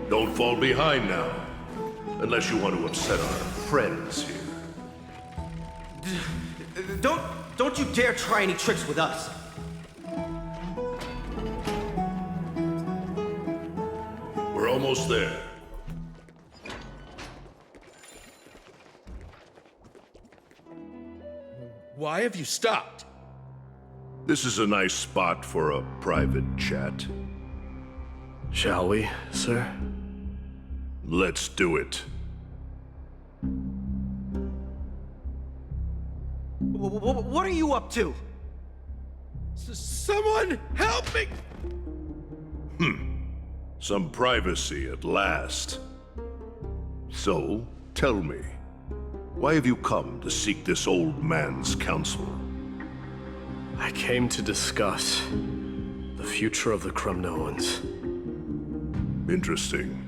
Don't fall behind now. Unless you want to upset our friends here. Don't you dare try any tricks with us. We're almost there. Why have you stopped? This is a nice spot for a private chat. Shall we, sir? Let's do it. What are you up to? Someone help me! Some privacy at last. So, tell me, why have you come to seek this old man's counsel? I came to discuss the future of the Kremnoans. Interesting.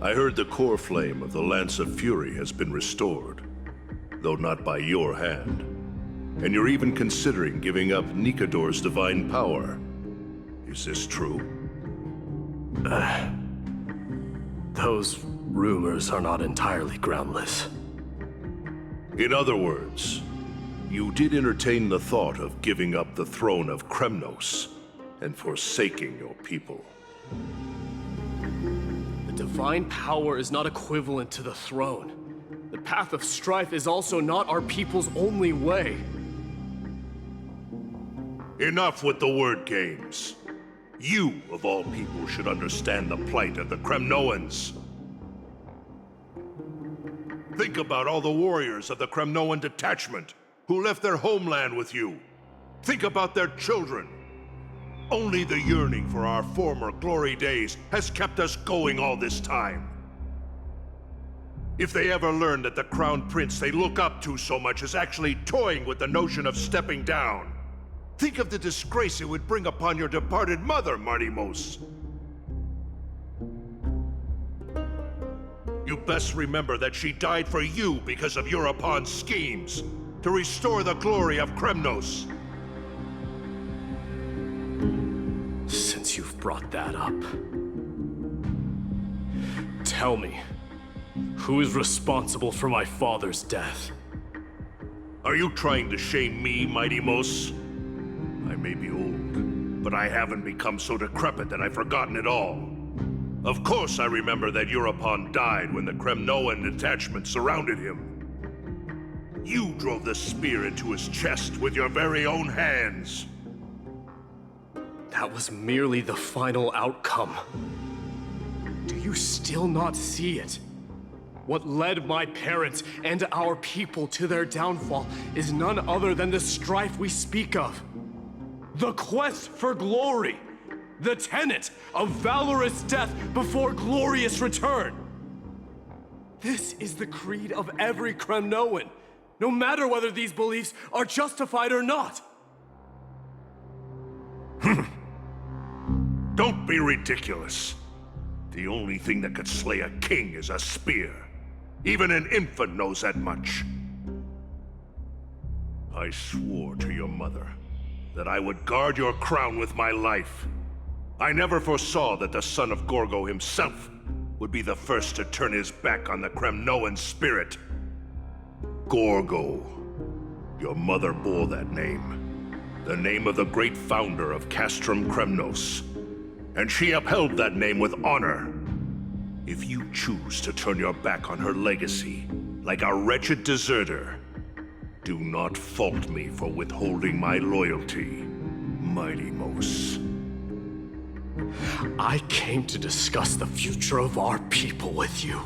I heard the core flame of the Lance of Fury has been restored, though not by your hand. And you're even considering giving up Nikador's divine power. Is this true? Those rumors are not entirely groundless. In other words, you did entertain the thought of giving up the throne of Kremnos and forsaking your people. The divine power is not equivalent to the throne. The path of strife is also not our people's only way. Enough with the word games. You, of all people, should understand the plight of the Kremnoans. Think about all the warriors of the Kremnoan detachment who left their homeland with you. Think about their children. Only the yearning for our former glory days has kept us going all this time. If they ever learn that the Crown Prince they look up to so much is actually toying with the notion of stepping down, think of the disgrace it would bring upon your departed mother, Martimos. You best remember that she died for you because of Europon's schemes to restore the glory of Kremnos. Since you've brought that up, tell me, who is responsible for my father's death? Are you trying to shame me, Martimos? I may be old, but I haven't become so decrepit that I've forgotten it all. Of course I remember that Europon died when the Kremnoan detachment surrounded him. You drove the spear into his chest with your very own hands. That was merely the final outcome. Do you still not see it? What led my parents and our people to their downfall is none other than the strife we speak of. The quest for glory. The tenet of valorous death before glorious return. This is the creed of every Kremnoan, no matter whether these beliefs are justified or not. Don't be ridiculous. The only thing that could slay a king is a spear. Even an infant knows that much. I swore to your mother that I would guard your crown with my life. I never foresaw that the son of Gorgo himself would be the first to turn his back on the Kremnoan spirit. Gorgo. Your mother bore that name. The name of the great founder of Castrum Kremnos. And she upheld that name with honor. If you choose to turn your back on her legacy, like a wretched deserter, do not fault me for withholding my loyalty, Martimos. I came to discuss the future of our people with you.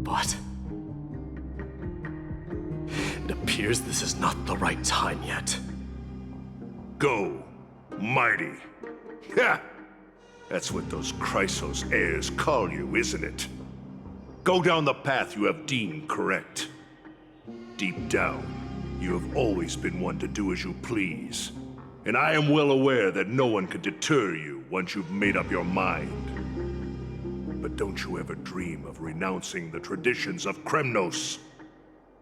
But it appears this is not the right time yet. Go, mighty. Ha! That's what those Chrysos heirs call you, isn't it? Go down the path you have deemed correct. Deep down, you have always been one to do as you please. And I am well aware that no one can deter you once you've made up your mind. But don't you ever dream of renouncing the traditions of Kremnos.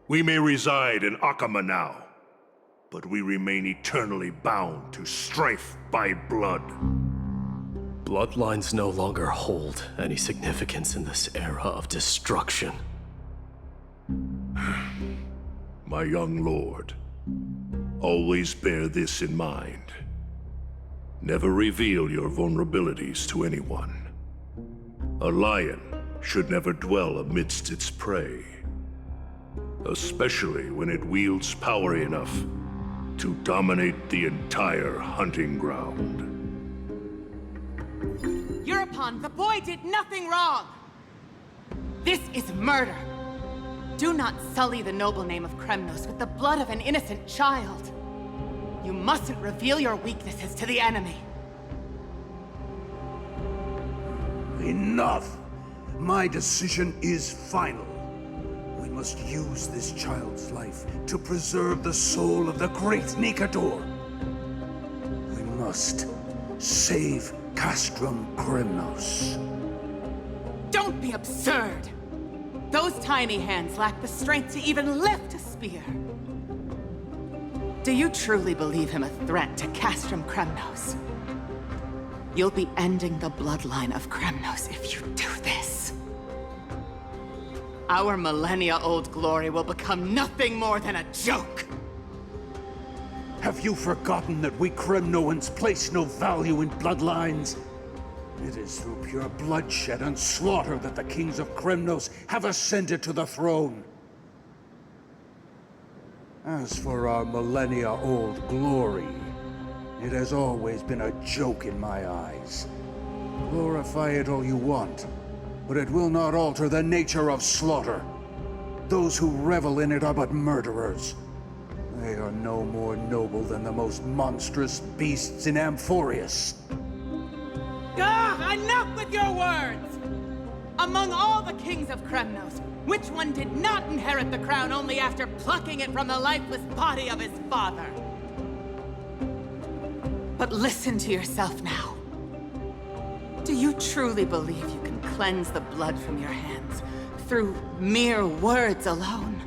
We may reside in Akama now, but we remain eternally bound to strife by blood. bloodlines no longer hold any significance in this era of destruction. My young lord, always bear this in mind. Never reveal your vulnerabilities to anyone. A lion should never dwell amidst its prey, especially when it wields power enough to dominate the entire hunting ground. Eurupon, the boy did nothing wrong! This is murder! Do not sully the noble name of Kremnos with the blood of an innocent child! You mustn't reveal your weaknesses to the enemy! Enough! My decision is final. We must use this child's life to preserve the soul of the great Nikador. We must save Castrum Kremnos. Don't be absurd! Those tiny hands lack the strength to even lift a spear. Do you truly believe him a threat to Castrum Kremnos? You'll be ending the bloodline of Kremnos if you do this. Our millennia-old glory will become nothing more than a joke! Have you forgotten that we Kremnoans place no value in bloodlines? It is through pure bloodshed and slaughter that the kings of Kremnos have ascended to the throne. As for our millennia-old glory, it has always been a joke in my eyes. Glorify it all you want, but it will not alter the nature of slaughter. Those who revel in it are but murderers. They are no more noble than the most monstrous beasts in Amphorius. Enough with your words! Among all the kings of Kremnos, which one did not inherit the crown only after plucking it from the lifeless body of his father? But listen to yourself now. Do you truly believe you can cleanse the blood from your hands through mere words alone?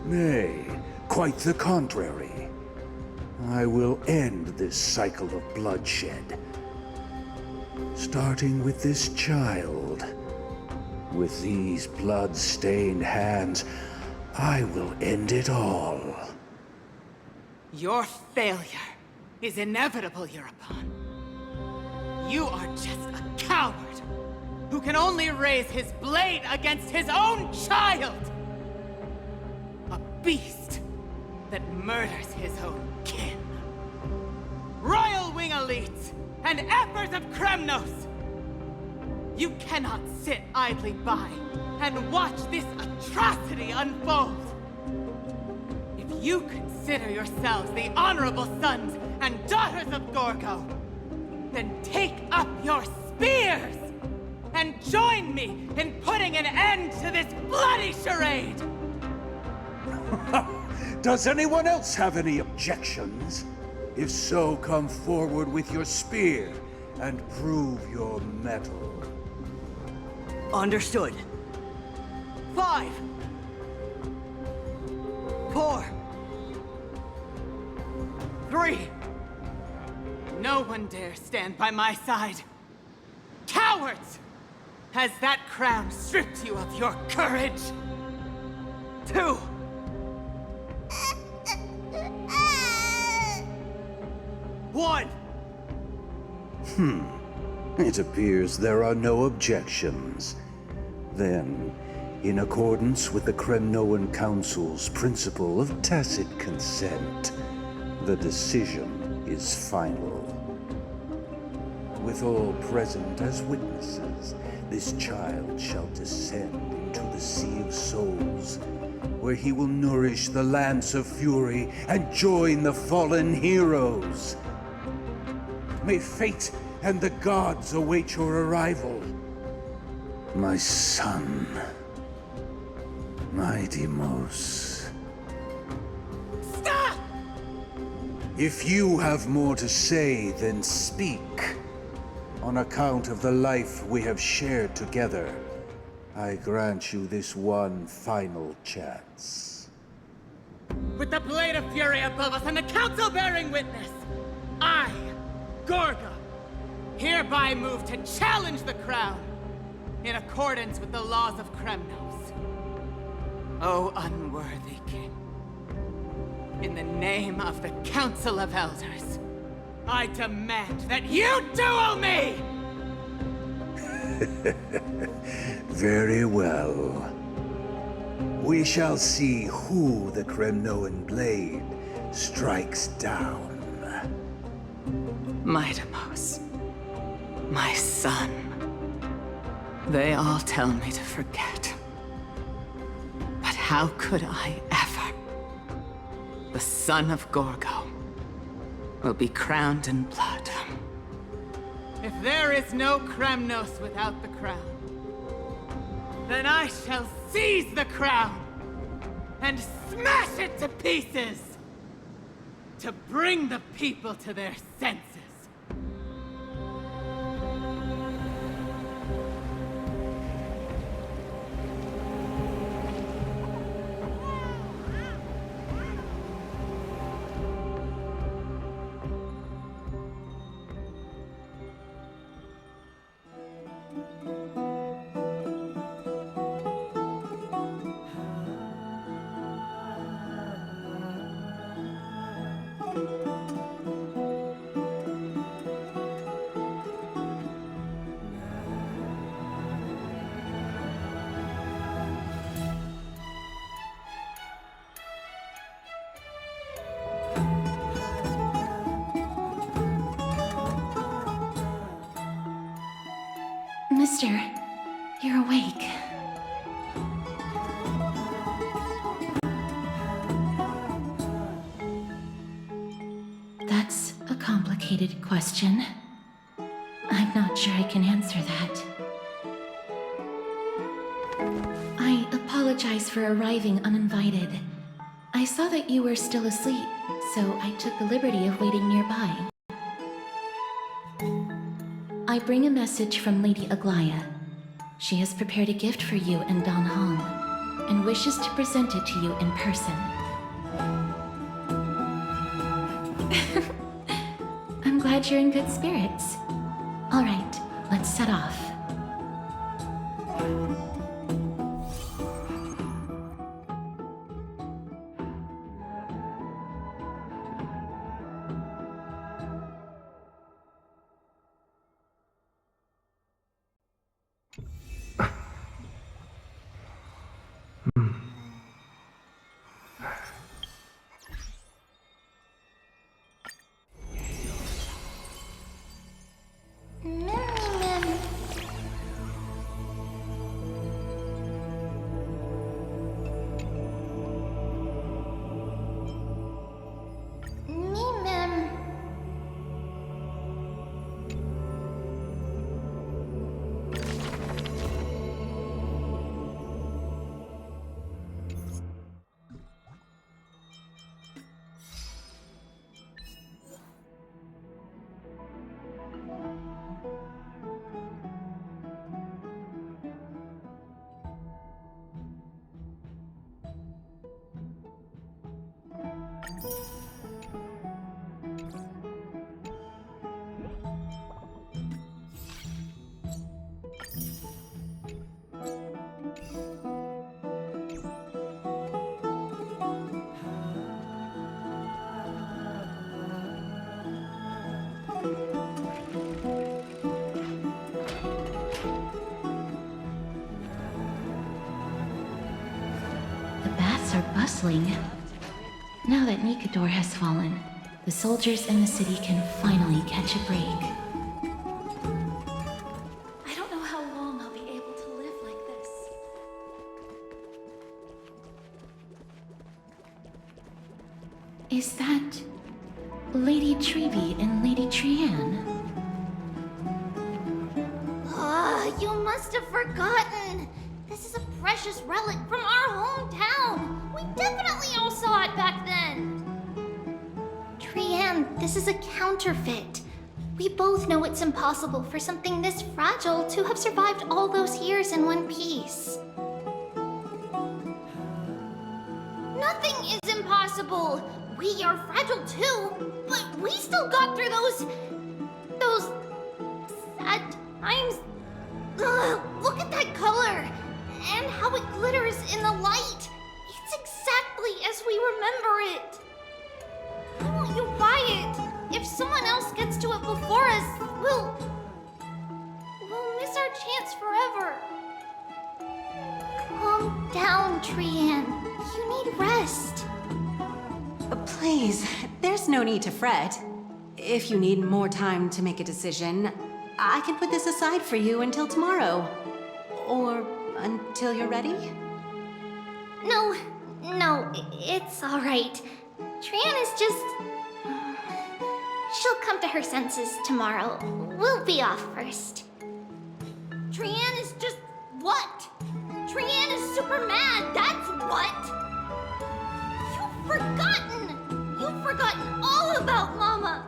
Nay, quite the contrary. I will end this cycle of bloodshed. Starting with this child. With these blood-stained hands, I will end it all. Your failure is inevitable, Eurupon. You are just a coward who can only raise his blade against his own child! A beast that murders his own kin. Royal Wing elites and Emperors of Kremnos! You cannot sit idly by and watch this atrocity unfold! If you consider yourselves the honorable sons and daughters of Gorgo, then take up your spears and join me in putting an end to this bloody charade! Does anyone else have any objections? If so, come forward with your spear and prove your mettle. Understood. 5, 4, 3. No one dare stand by my side. Cowards! Has that crown stripped you of your courage? 2. 1. It appears there are no objections. Then, in accordance with the Kremnoan Council's principle of tacit consent, the decision is final. With all present as witnesses, this child shall descend into the Sea of Souls, where he will nourish the Lance of Fury and join the fallen heroes. May fate and the gods await your arrival. My son, my Deimos. Stop! If you have more to say, then speak. On account of the life we have shared together, I grant you this one final chance. With the Blade of Fury above us and the Council bearing witness, I, Gorgo, hereby move to challenge the crown in accordance with the laws of Kremnos. O unworthy king, in the name of the Council of Elders, I demand that you duel me! Very well. We shall see who the Kremnoan blade strikes down. Mightimos, my son. They all tell me to forget. But how could I ever? The son of Gorgo will be crowned in blood. If there is no Kremnos without the crown, then I shall seize the crown and smash it to pieces to bring the people to their senses. Mister, you're awake. That's a complicated question. I'm not sure I can answer that. I apologize for arriving uninvited. I saw that you were still asleep, so I took the liberty of waiting nearby. I bring a message from Lady Aglaya. She has prepared a gift for you and Don Hong, and wishes to present it to you in person. I'm glad you're in good spirits. All right, let's set off. Are bustling. Now that Nikador has fallen, the soldiers in the city can finally catch a break. I don't know how long I'll be able to live like this. Is that Lady Trevi and Lady Trianne? You must have forgotten. This is a precious relic from our hometown. We definitely all saw it back then. Trianne, this is a counterfeit. We both know it's impossible for something this fragile to have survived all those years in one piece. Nothing is impossible. We are fragile too, but we still got through those at times... Ugh, look at that color! And how it glitters in the light! It's exactly as we remember it! Why won't you buy it? If someone else gets to it before us, we'll miss our chance forever. Calm down, Trian. You need rest. Please, there's no need to fret. If you need more time to make a decision, I can put this aside for you until tomorrow. Or until you're ready? No, it's alright. Trian is just... She'll come to her senses tomorrow. We'll be off first. Trian is just... what? Trian is super mad, that's what! You've forgotten all about Mama!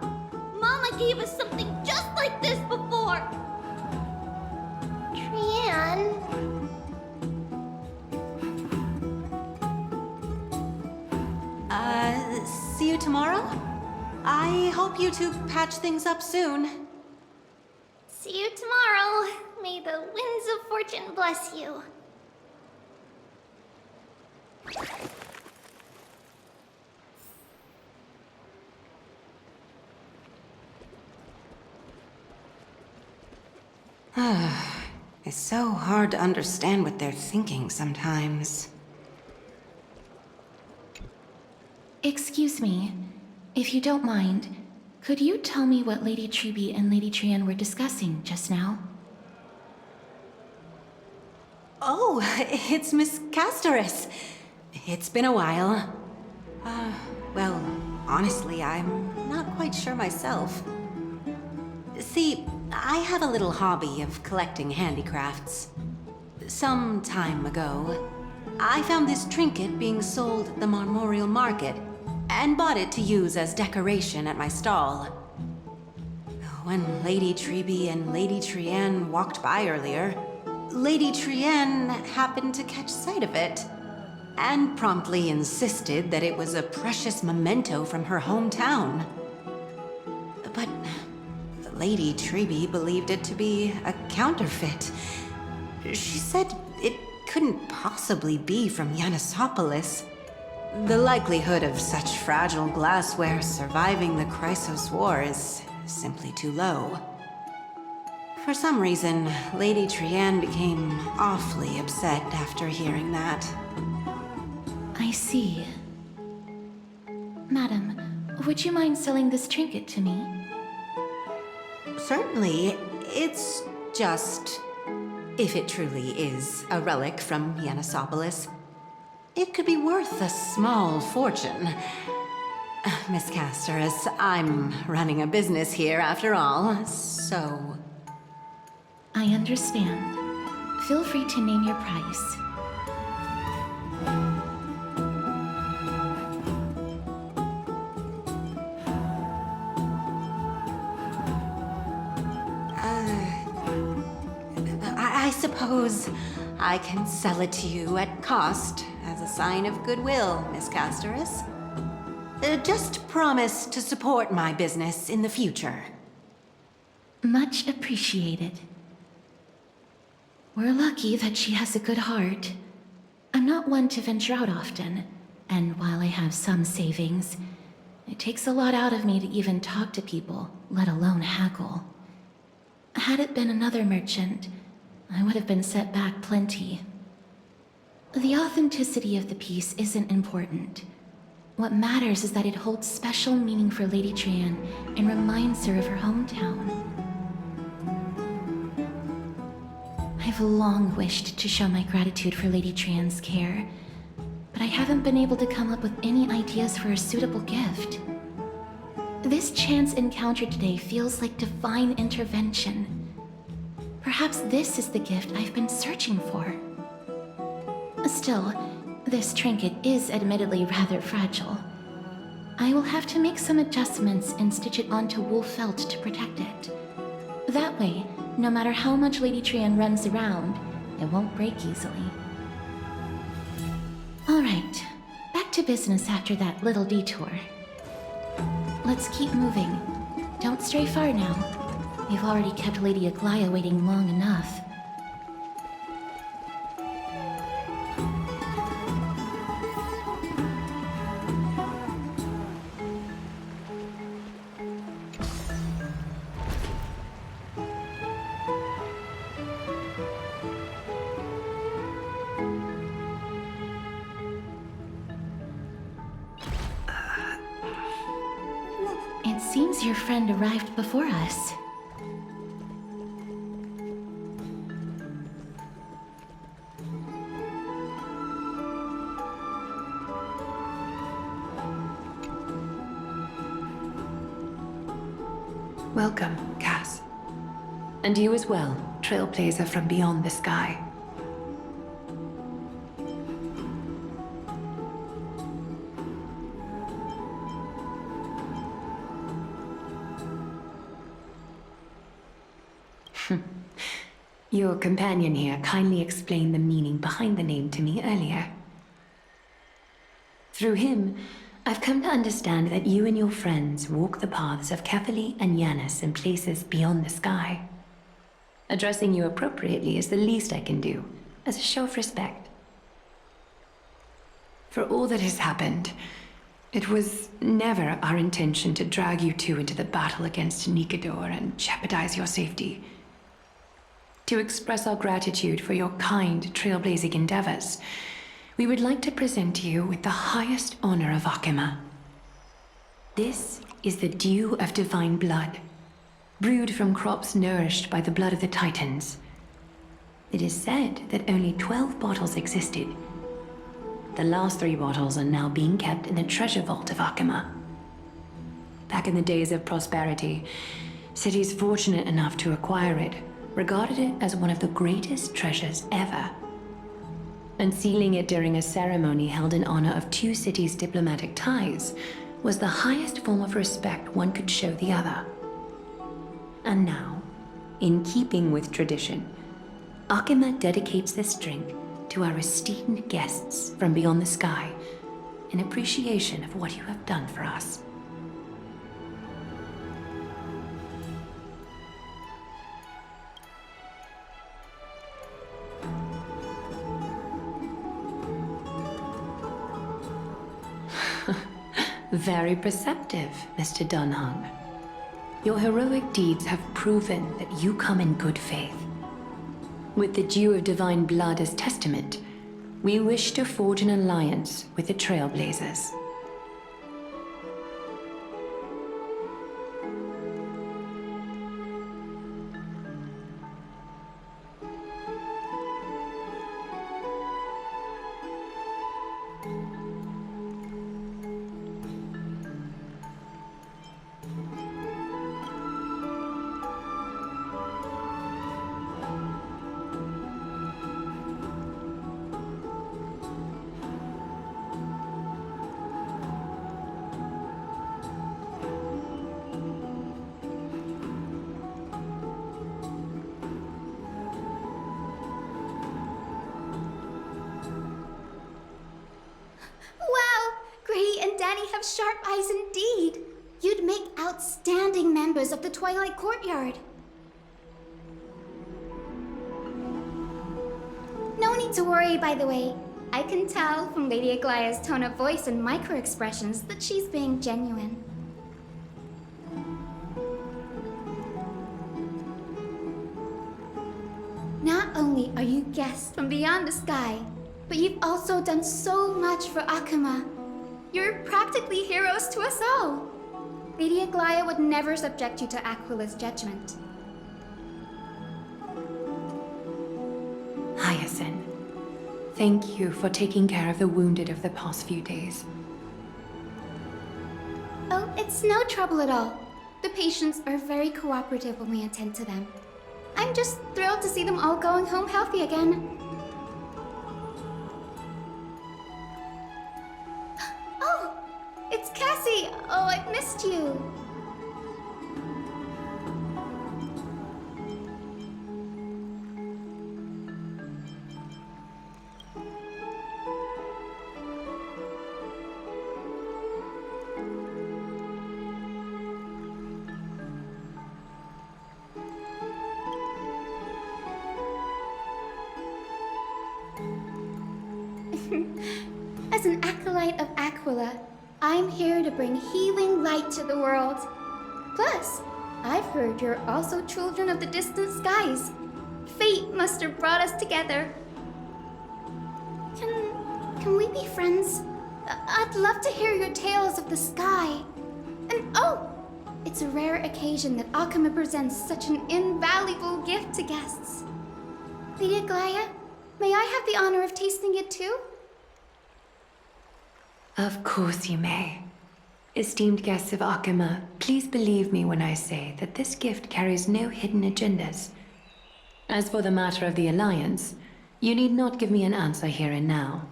Mama gave us something just like this before! Trian... See you tomorrow? I hope you two patch things up soon. See you tomorrow. May the winds of fortune bless you. It's so hard to understand what they're thinking sometimes. Excuse me, if you don't mind, could you tell me what Lady Treby and Lady Trian were discussing just now? Oh, it's Miss Castoris. It's been a while. Well, honestly, I'm not quite sure myself. See, I have a little hobby of collecting handicrafts. Some time ago, I found this trinket being sold at the Marmorial Market and bought it to use as decoration at my stall. When Lady Treby and Lady Trian walked by earlier, Lady Trian happened to catch sight of it and promptly insisted that it was a precious memento from her hometown. But Lady Treby believed it to be a counterfeit. She said it couldn't possibly be from Yanisopolis. The likelihood of such fragile glassware surviving the Chrysos War is simply too low. For some reason, Lady Trian became awfully upset after hearing that. I see. Madam, would you mind selling this trinket to me? Certainly, it's just... if it truly is a relic from Yanisopolis, it could be worth a small fortune. Miss Castoris, I'm running a business here after all, so... I understand. Feel free to name your price. I suppose I can sell it to you at cost as a sign of goodwill, Miss Castoris. Just promise to support my business in the future. Much appreciated. We're lucky that she has a good heart. I'm not one to venture out often, and while I have some savings, it takes a lot out of me to even talk to people, let alone haggle. Had it been another merchant, I would have been set back plenty. The authenticity of the piece isn't important. What matters is that it holds special meaning for Lady Trian and reminds her of her hometown. I've long wished to show my gratitude for Lady Trian's care, but I haven't been able to come up with any ideas for a suitable gift. This chance encounter today feels like divine intervention. Perhaps this is the gift I've been searching for. Still, this trinket is admittedly rather fragile. I will have to make some adjustments and stitch it onto wool felt to protect it. That way, no matter how much Lady Trian runs around, it won't break easily. Alright, back to business after that little detour. Let's keep moving. Don't stray far now. We've already kept Lady Aglaia waiting long enough. It seems your friend arrived before us. Welcome, Cass. And you as well, trailblazer from beyond the sky. Your companion here kindly explained the meaning behind the name to me earlier. Through him, I've come to understand that you and your friends walk the paths of Kefali and Yanis in places beyond the sky. Addressing you appropriately is the least I can do, as a show of respect. For all that has happened, it was never our intention to drag you two into the battle against Nikador and jeopardize your safety. To express our gratitude for your kind, trailblazing endeavors, we would like to present you with the highest honor of Akima. This is the dew of divine blood, brewed from crops nourished by the blood of the Titans. It is said that only 12 bottles existed. The last 3 bottles are now being kept in the treasure vault of Akima. Back in the days of prosperity, cities fortunate enough to acquire it regarded it as one of the greatest treasures ever. Unsealing it during a ceremony held in honor of 2 cities' diplomatic ties was the highest form of respect one could show the other. And now, in keeping with tradition, Akima dedicates this drink to our esteemed guests from beyond the sky in appreciation of what you have done for us. Very perceptive, Mr. Dunhung. Your heroic deeds have proven that you come in good faith. With the dew of divine blood as testament, we wish to forge an alliance with the Trailblazers. Have sharp eyes indeed. You'd make outstanding members of the Twilight Courtyard. No need to worry, by the way. I can tell from Lady Aglaia's tone of voice and micro-expressions that she's being genuine. Not only are you guests from beyond the sky, but you've also done so much for Akima. You're practically heroes to us all. Lady Aglaia would never subject you to Aquila's judgment. Hyacinth, thank you for taking care of the wounded of the past few days. Oh, it's no trouble at all. The patients are very cooperative when we attend to them. I'm just thrilled to see them all going home healthy again. It's Cassie! Oh, I've missed you! acolyte of Aquila, I'm here to bring healing light to the world. Plus, I've heard you're also children of the distant skies. Fate must have brought us together. Can we be friends? I'd love to hear your tales of the sky. And oh, it's a rare occasion that Akama presents such an invaluable gift to guests. Lady Aglaya, may I have the honor of tasting it too? Of course you may. Esteemed guests of Akama, please believe me when I say that this gift carries no hidden agendas. As for the matter of the Alliance, you need not give me an answer here and now.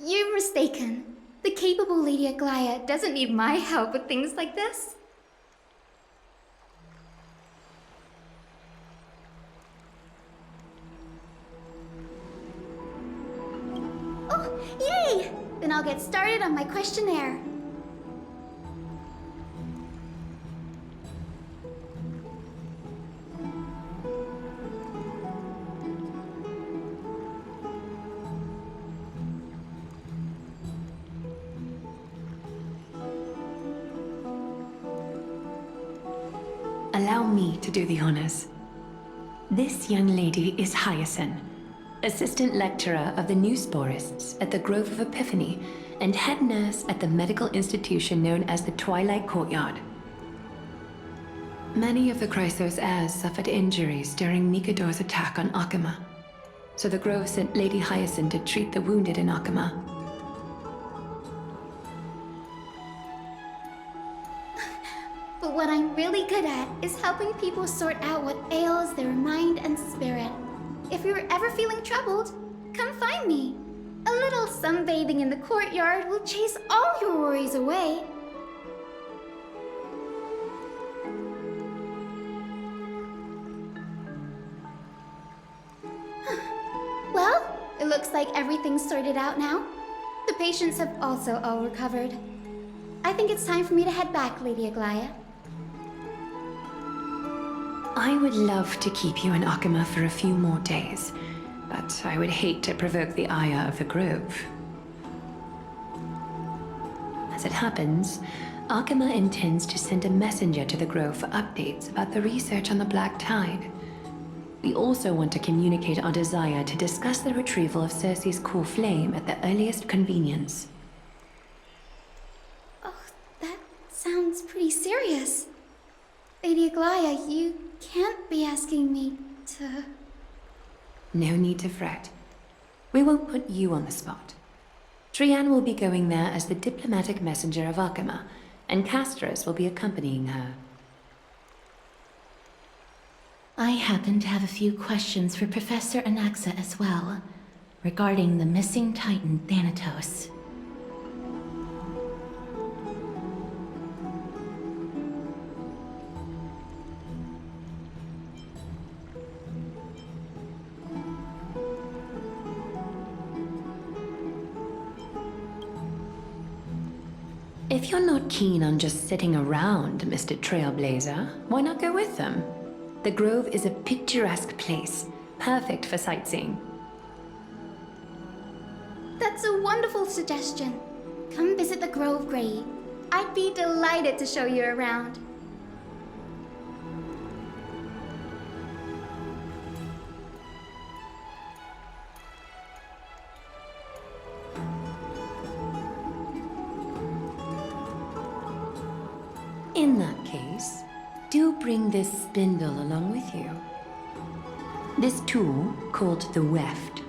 You're mistaken. The capable Lady Aglaya doesn't need my help with things like this. Oh, yay! Then I'll get started on my questionnaire. Allow me to do the honors. This young lady is Hyacinth, assistant lecturer of the new sporists at the Grove of Epiphany and head nurse at the medical institution known as the Twilight Courtyard. Many of the Chrysos heirs suffered injuries during Nikador's attack on Akama, so the Grove sent Lady Hyacinth to treat the wounded in Akama. But what I'm really good at is helping people sort out what ails their mind and spirit. If you're ever feeling troubled, come find me. A little sunbathing in the courtyard will chase all your worries away. Well, it looks like everything's sorted out now. The patients have also all recovered. I think it's time for me to head back, Lady Aglaya. I would love to keep you in Akama for a few more days, but I would hate to provoke the ire of the Grove. As it happens, Akama intends to send a messenger to the Grove for updates about the research on the Black Tide. We also want to communicate our desire to discuss the retrieval of Circe's core flame at the earliest convenience. Oh, that sounds pretty serious. Lady Aglaya, you can't be asking me to... No need to fret. We won't put you on the spot. Trianne will be going there as the diplomatic messenger of Akama, and Castris will be accompanying her. I happen to have a few questions for Professor Anaxa as well, regarding the missing Titan Thanatos. If you're not keen on just sitting around, Mr. Trailblazer, why not go with them? The Grove is a picturesque place, perfect for sightseeing. That's a wonderful suggestion. Come visit the Grove, Grady. I'd be delighted to show you around. In that case, do bring this spindle along with you. This tool, called the weft,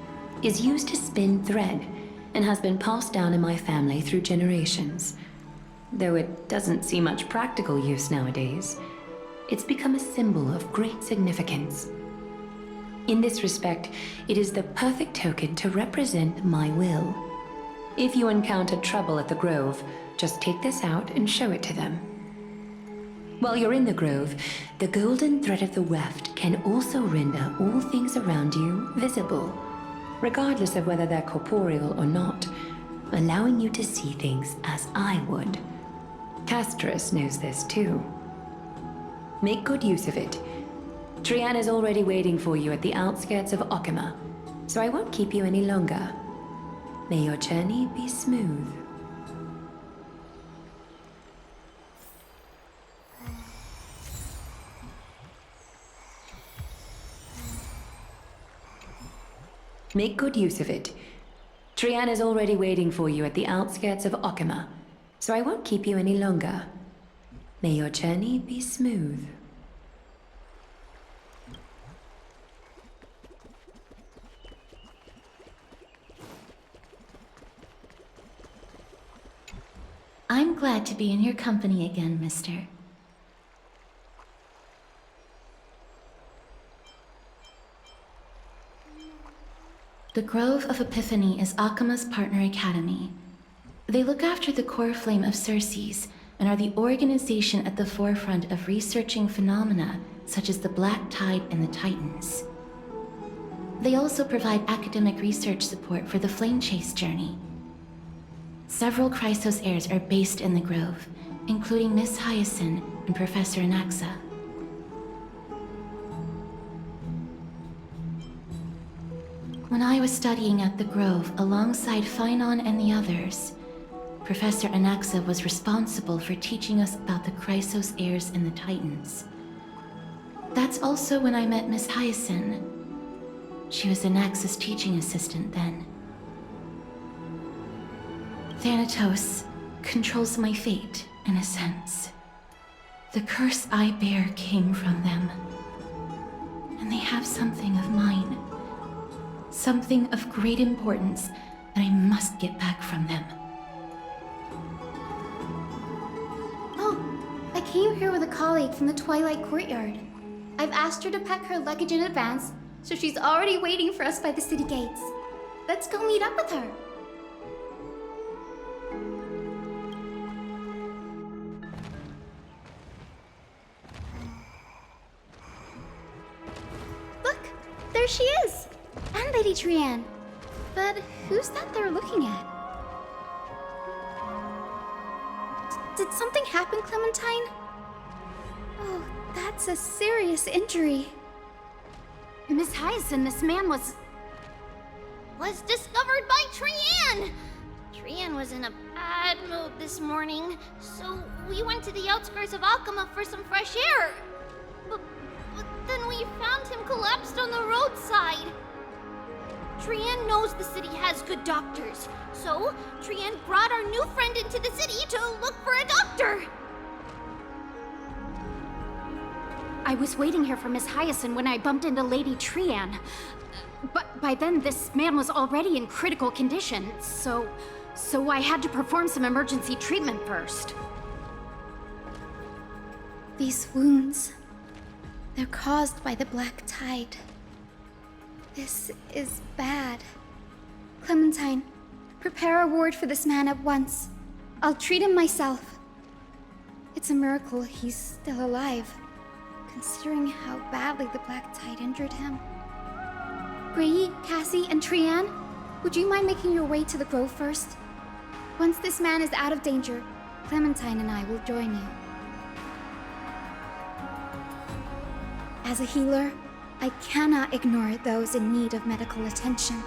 is used to spin thread and has been passed down in my family through generations. Though it doesn't see much practical use nowadays, it's become a symbol of great significance. In this respect, it is the perfect token to represent my will. If you encounter trouble at the Grove, just take this out and show it to them. While you're in the Grove, the golden thread of the weft can also render all things around you visible, regardless of whether they're corporeal or not, allowing you to see things as I would. Castris knows this too. Make good use of it. Trian is already waiting for you at the outskirts of Okima, so I won't keep you any longer. May your journey be smooth. Make good use of it. Trian is already waiting for you at the outskirts of Okima, so I won't keep you any longer. May your journey be smooth. I'm glad to be in your company again, mister. The Grove of Epiphany is Akima's partner academy. They look after the core flame of Circes and are the organization at the forefront of researching phenomena such as the Black Tide and the Titans. They also provide academic research support for the Flame Chase journey. Several Chrysos heirs are based in the Grove, including Miss Hyacinth and Professor Anaxa. When I was studying at the Grove alongside Phynon and the others, Professor Anaxa was responsible for teaching us about the Chrysos heirs and the Titans. That's also when I met Miss Hyacinth. She was Anaxa's teaching assistant then. Thanatos controls my fate, in a sense. The curse I bear came from them. And they have something of mine. Something of great importance that I must get back from them. Oh, I came here with a colleague from the Twilight Courtyard. I've asked her to pack her luggage in advance, so she's already waiting for us by the city gates. Let's go meet up with her. Look, there she is! And Lady Trian. But who's that they're looking at? Did something happen, Clementine? Oh, that's a serious injury. Miss Hyacinth, this man was discovered by Trian! Trian was in a bad mood this morning, so we went to the outskirts of Okima for some fresh air. But then we found him collapsed on the roadside. Trian knows the city has good doctors, so Trian brought our new friend into the city to look for a doctor. I was waiting here for Miss Hyacinth when I bumped into Lady Trian. But by then, this man was already in critical condition, so I had to perform some emergency treatment first. These wounds, they're caused by the Black Tide. This is bad. Clementine, prepare a ward for this man at once. I'll treat him myself. It's a miracle he's still alive, considering how badly the Black Tide injured him. Gray, Cassie, and Trian, would you mind making your way to the Grove first? Once this man is out of danger, Clementine and I will join you. As a healer, I cannot ignore those in need of medical attention.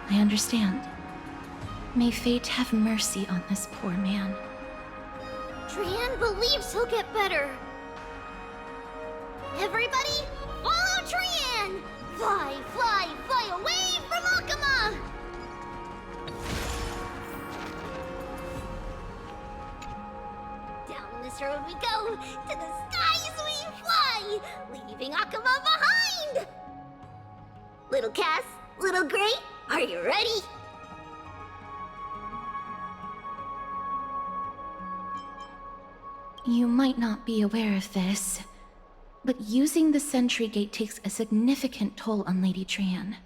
I understand. May fate have mercy on this poor man. Trian believes he'll get better. Everybody, follow Trian! Fly, fly, fly away from Okima! Down this road we go, to the skies we fly, leaving Okima behind! Little Cass, little Gray, are you ready? You might not be aware of this, but using the Sentry Gate takes a significant toll on Lady Trian.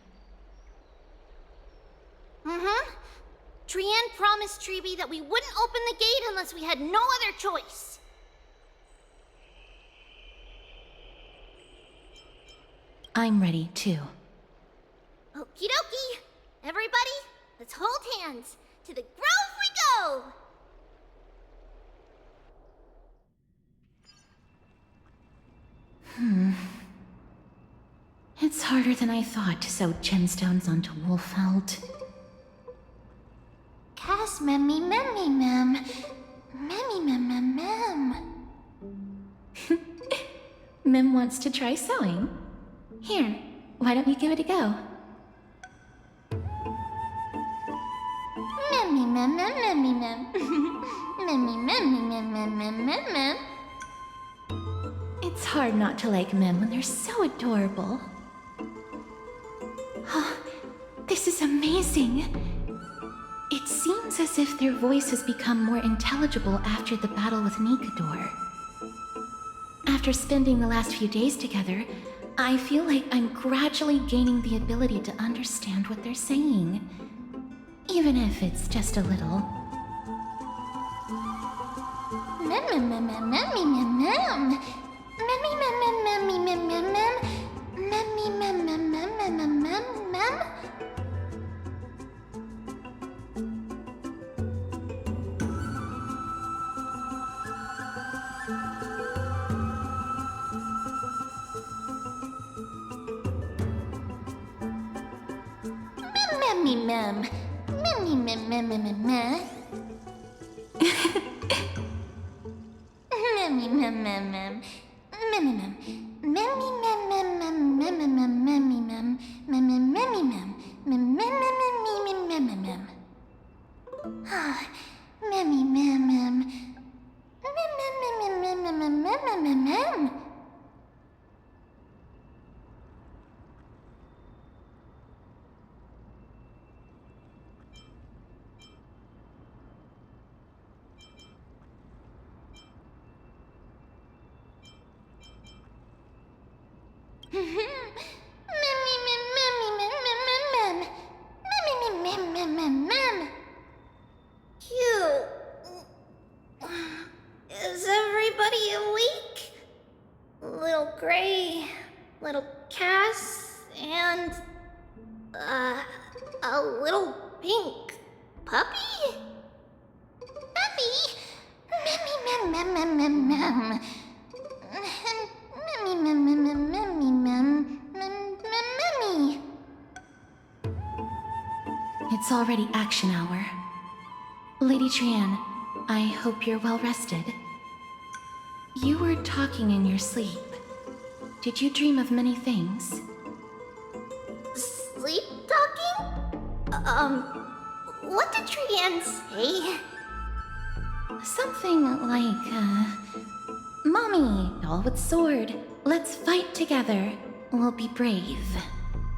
Mm-hmm. Trian promised Treeby that we wouldn't open the gate unless we had no other choice. I'm ready, too. Okie dokie. Everybody, let's hold hands. To the Grove we go! It's harder than I thought to sew gemstones onto Wolfeld. Cass, memmy, memmy, mem. Memmy, mem, mem, mem. Mem wants to try sewing. Here, why don't you give it a go? Memmy, mem, mem, memmy, mem. Memmy, memmy, mem, mem, mem, mem, mem. It's hard not to like Mem when they're so adorable. Oh, this is amazing. It seems as if their voice has become more intelligible after the battle with Nikador. After spending the last few days together, I feel like I'm gradually gaining the ability to understand what they're saying. Even if it's just a little. Mem, mem, mem, mem, memmy, mem, mem. Memmy, mem, mem, memmy, mem, mem, mem. Memmy, mem, mem, mem, mem, mem, mem, mem. Memmy, mem. Memmy, mem, mem, mem, mem, mem. Memmy, mem, mem, mem. Memmy, mem. Memmy, mem, mem, mem, mem, mem, mem, memmy, mem. Mem, mem, memmy, mem. Mem, mem, mem, mem, mem, mem, mem, mem. Ah, memmy, mem, mem. Mem, mem, mem, mem, mem, mem, mem, mem, mem, mem. Is everybody awake? Little Gray, little Cass, and a little pink puppy? Puppy? Memmy, mem, mem, mem, mem, mem. Memmy, mem, mem, mem, memmy, mem, mem, mem, memmy. It's already action hour. Lady Trian, I hope you're well rested. You were talking in your sleep. Did you dream of many things? Sleep talking? What did Trian say? Something like, Mommy, doll with sword, let's fight together. We'll be brave.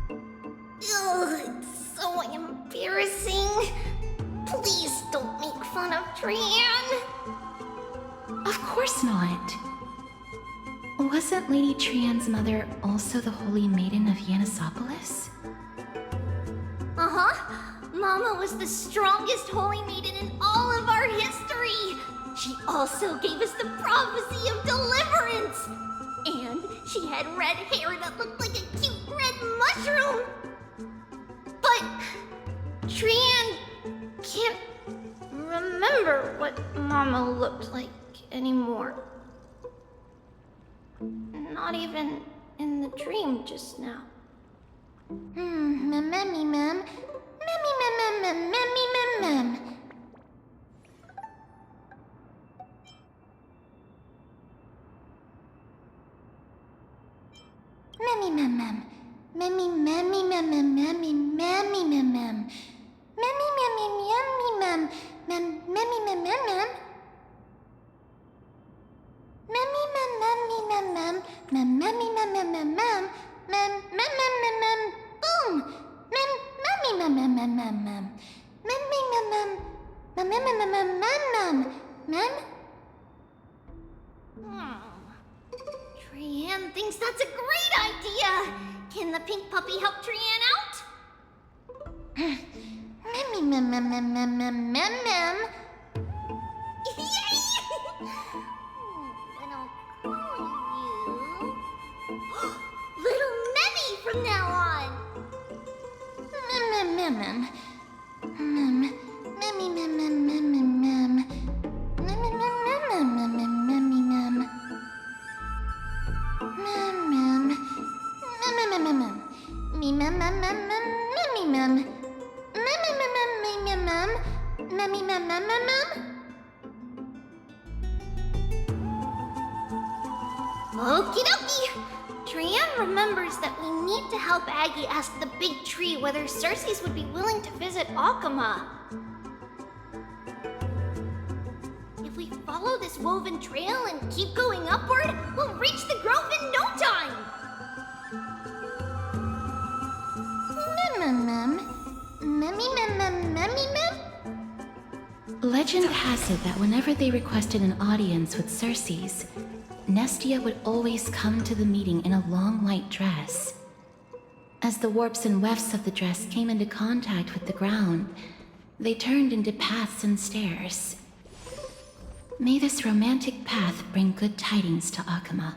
Ugh, it's so embarrassing. Please don't make fun of Trian. Of course not. Wasn't Lady Trian's mother also the Holy Maiden of Yanisopolis? Uh-huh. Mama was the strongest holy maiden in all of our history. She also gave us the prophecy of deliverance. And she had red hair that looked like a cute red mushroom. But Trian can't remember what Mama looked like anymore. Not even in the dream just now. Memmy, mem. Memmy, mem, mem, mem, memmy, mem, mem. Memmy, mem, mem. Memmy, memmy, mem, mem, memmy, memmy, mem, mem. Memmy, memmy, memmy, mem. Mem, memmy, mem, mem, mem. Memmy, mem, memmy, mem, mem. Mem, memmy, mem, mem, mem, mem. Mem, mem, mem, mem, mem. Boom! Mem, memmy, mem, mem, mem, mem, mem. Memmy, mem, mem. Mem, mem, mem, mem, mem, mem. Mem? Trian thinks that's a great idea. Can the pink puppy help Trian out? Memmy, mem, mem, mem, mem, mem, mem, mem. Yay! Then I'll call you Little Memmy from now on. Mem, mem, mem, mem. Mem, memmy, mem, mem, mem, mem, mem. Memmy, mem, mem, mem, mem, mem, memmy, mem. Mem. Mem mem mem mem mem mem mem mem mem mem mem mem mem mem. Okie dokie. Trian remembers that we need to help Aggie ask the big tree whether Cersei's would be willing to visit Akama. If we follow this woven trail and keep going upward, we'll reach the grove in no time! Legend has it that whenever they requested an audience with Cersei's, Nestia would always come to the meeting in a long white dress. As the warps and wefts of the dress came into contact with the ground, they turned into paths and stairs. May this romantic path bring good tidings to Akama.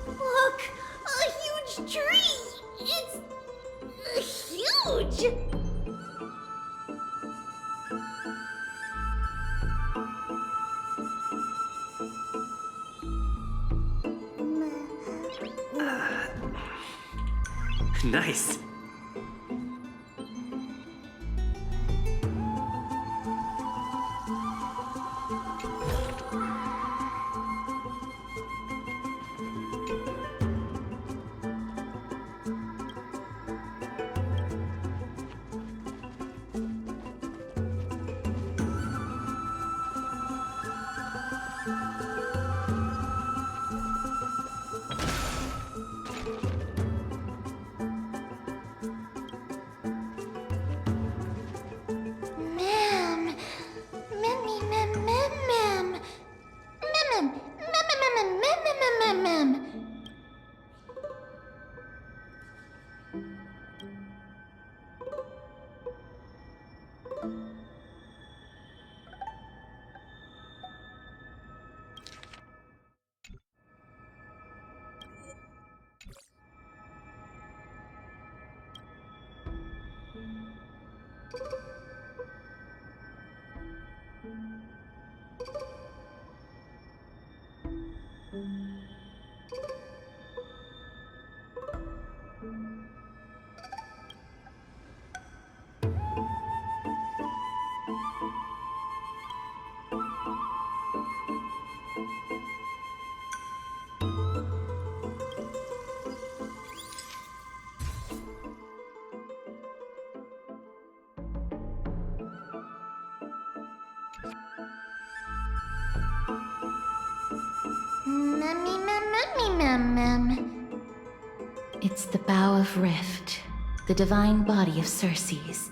Look! A huge tree! It's... huge! Nice. It's the Bough of Rift, the divine body of Cersei's.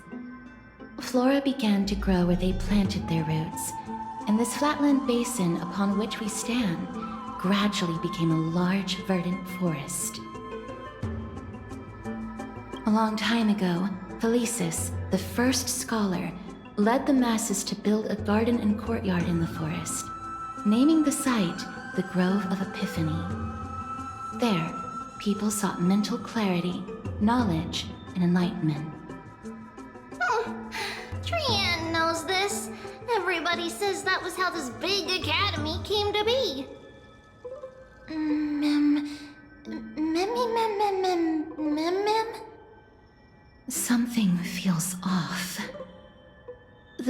Flora began to grow where they planted their roots, and this flatland basin upon which we stand gradually became a large, verdant forest. A long time ago, Felicis, the first scholar, led the masses to build a garden and courtyard in the forest, naming the site the Grove of Epiphany. There, people sought mental clarity, knowledge, and enlightenment. Trian knows this. Everybody says that was how this big academy came to be.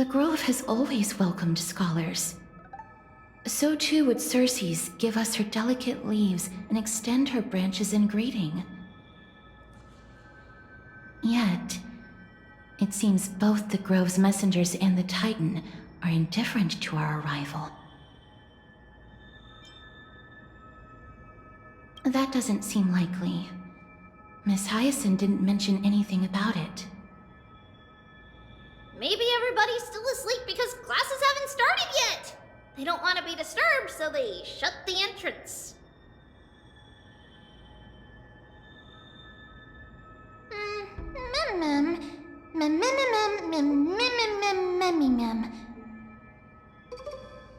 The Grove has always welcomed scholars. So too would Circe's give us her delicate leaves and extend her branches in greeting. Yet, it seems both the Grove's messengers and the Titan are indifferent to our arrival. That doesn't seem likely. Miss Hyacinth didn't mention anything about it. Maybe everybody's still asleep because classes haven't started yet! They don't want to be disturbed, so they shut the entrance.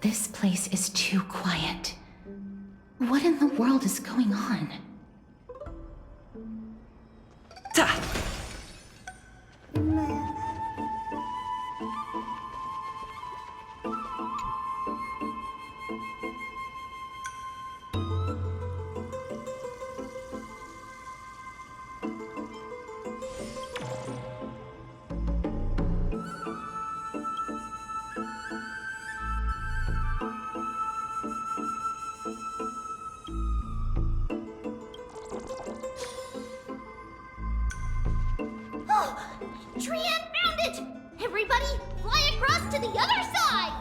This place is too quiet. What in the world is going on? Trian found it! Everybody, fly across to the other side!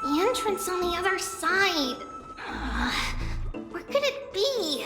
The entrance on the other side. Where could it be?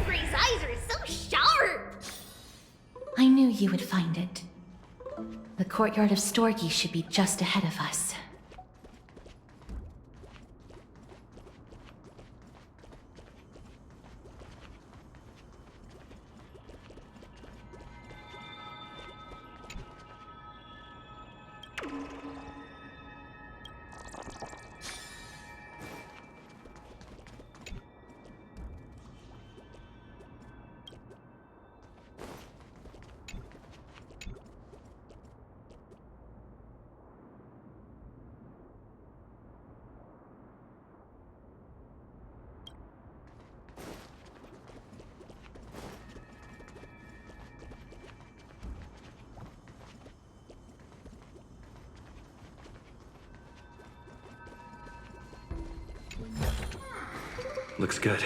Gray's eyes are so sharp! I knew you would find it. The courtyard of Storgi should be just ahead of us. Looks good.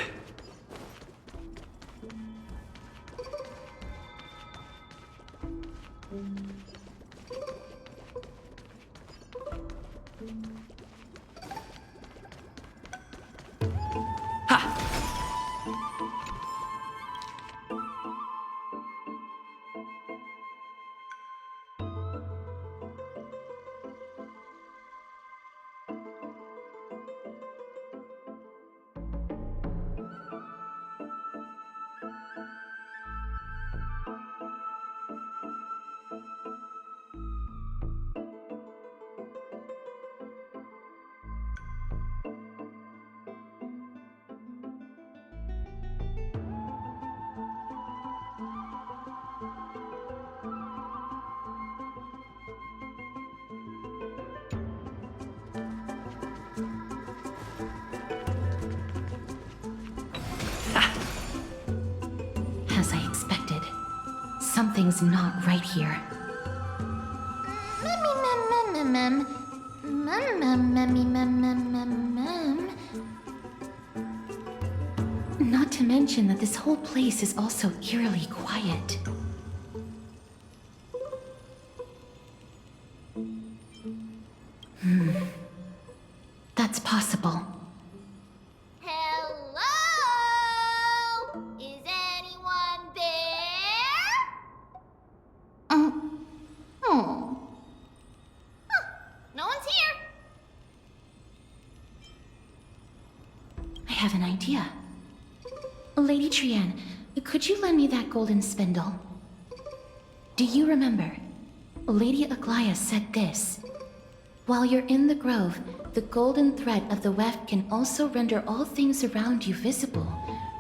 As I expected, something's not right here. Not to mention that this whole place is also eerily quiet. That's possible. Hello? Is anyone there? Huh, no one's here. I have an idea. Lady Trian, could you lend me that golden spindle? Do you remember? Lady Aglaia said this. While you're in the grove, the golden thread of the weft can also render all things around you visible,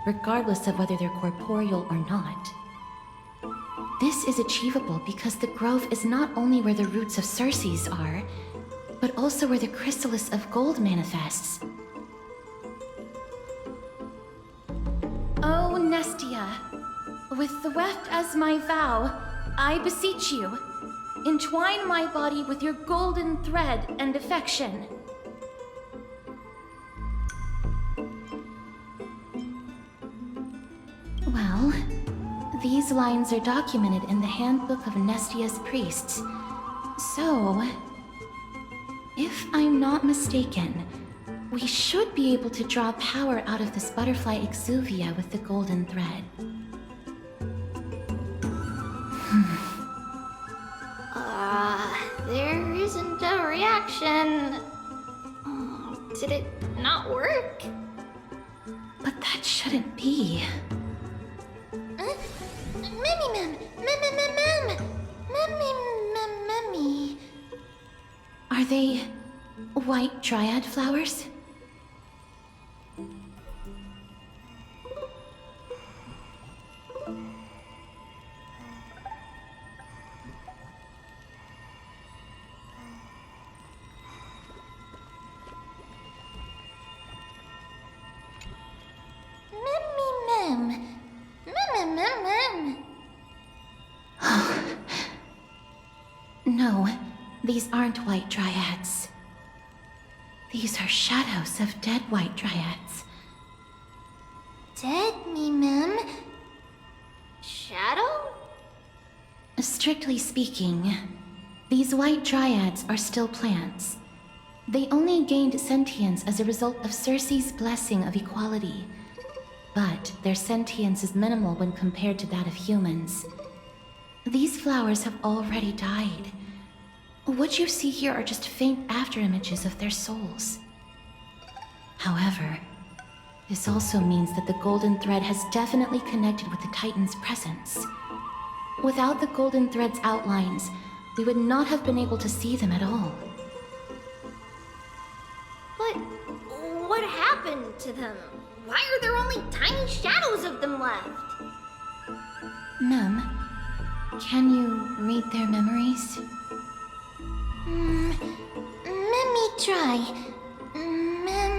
regardless of whether they're corporeal or not. This is achievable because the grove is not only where the roots of Circes are, but also where the chrysalis of gold manifests. Oh, Nestia, with the weft as my vow, I beseech you, entwine my body with your golden thread and affection. Well, these lines are documented in the Handbook of Nestia's Priests. So, if I'm not mistaken, we should be able to draw power out of this butterfly exuvia with the golden thread. There isn't a reaction. Did it not work? But that shouldn't be. Are they white dryad flowers? No, these aren't white dryads. These are shadows of dead white dryads. Dead me, ma'am. Shadow? Strictly speaking, these white dryads are still plants. They only gained sentience as a result of Circe's blessing of equality. But their sentience is minimal when compared to that of humans. These flowers have already died. What you see here are just faint afterimages of their souls. However, this also means that the golden thread has definitely connected with the Titan's presence. Without the golden thread's outlines, we would not have been able to see them at all. But what happened to them? Why are there only tiny shadows of them left? Mem, can you read their memories? Let me try. Mem.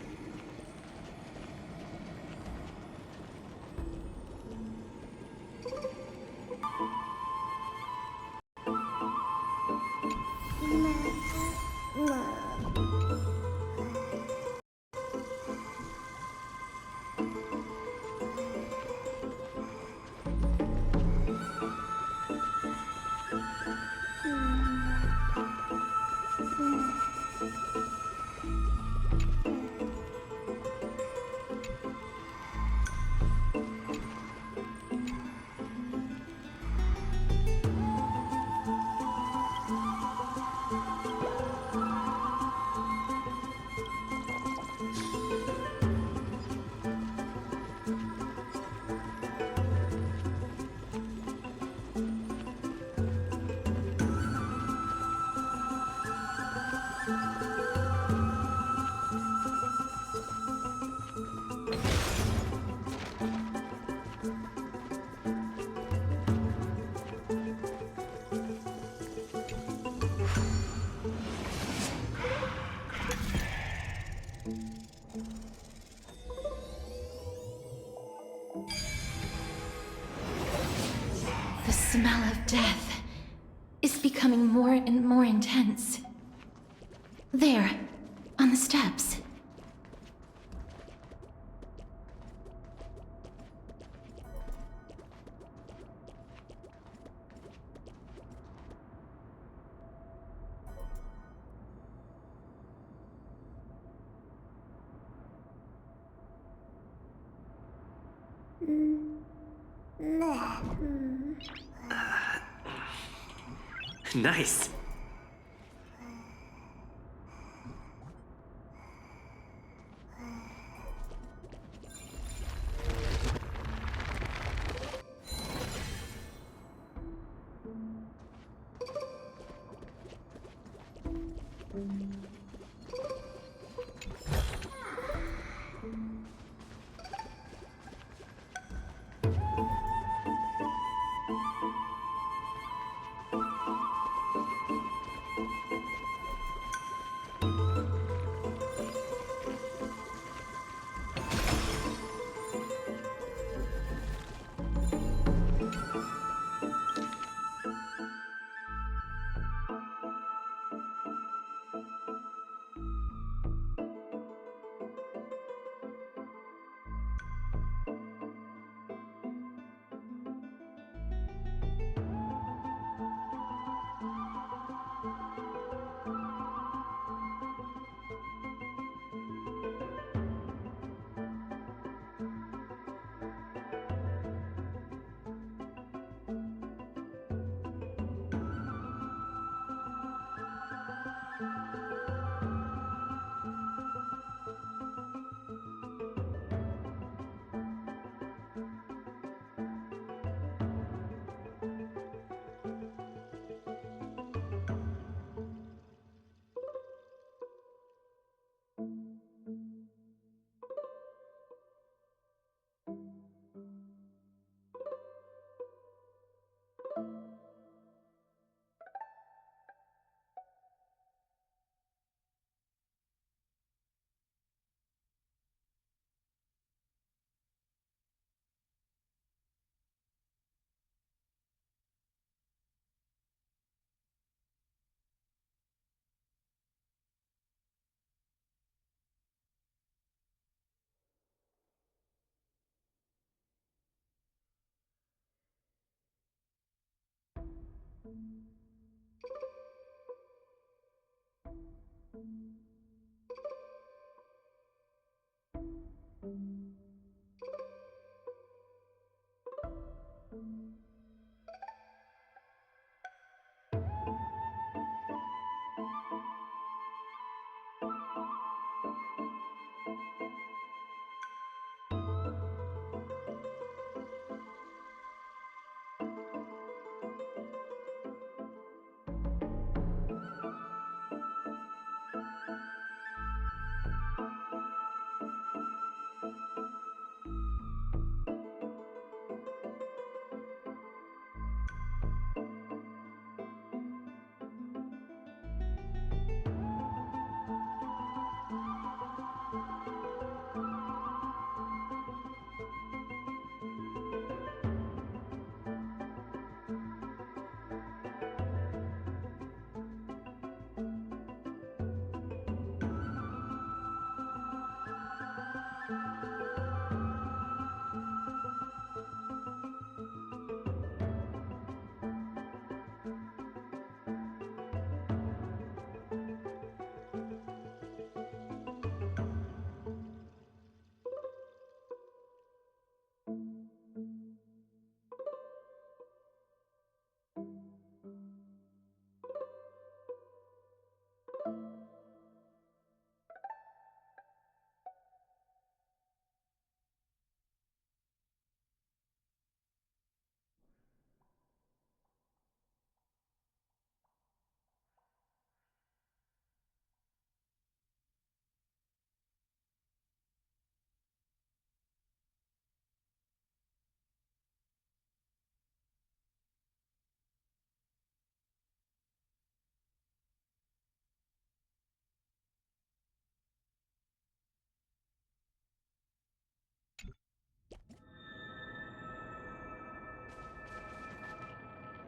The smell of death is becoming more and more intense. There, on the steps. Nice.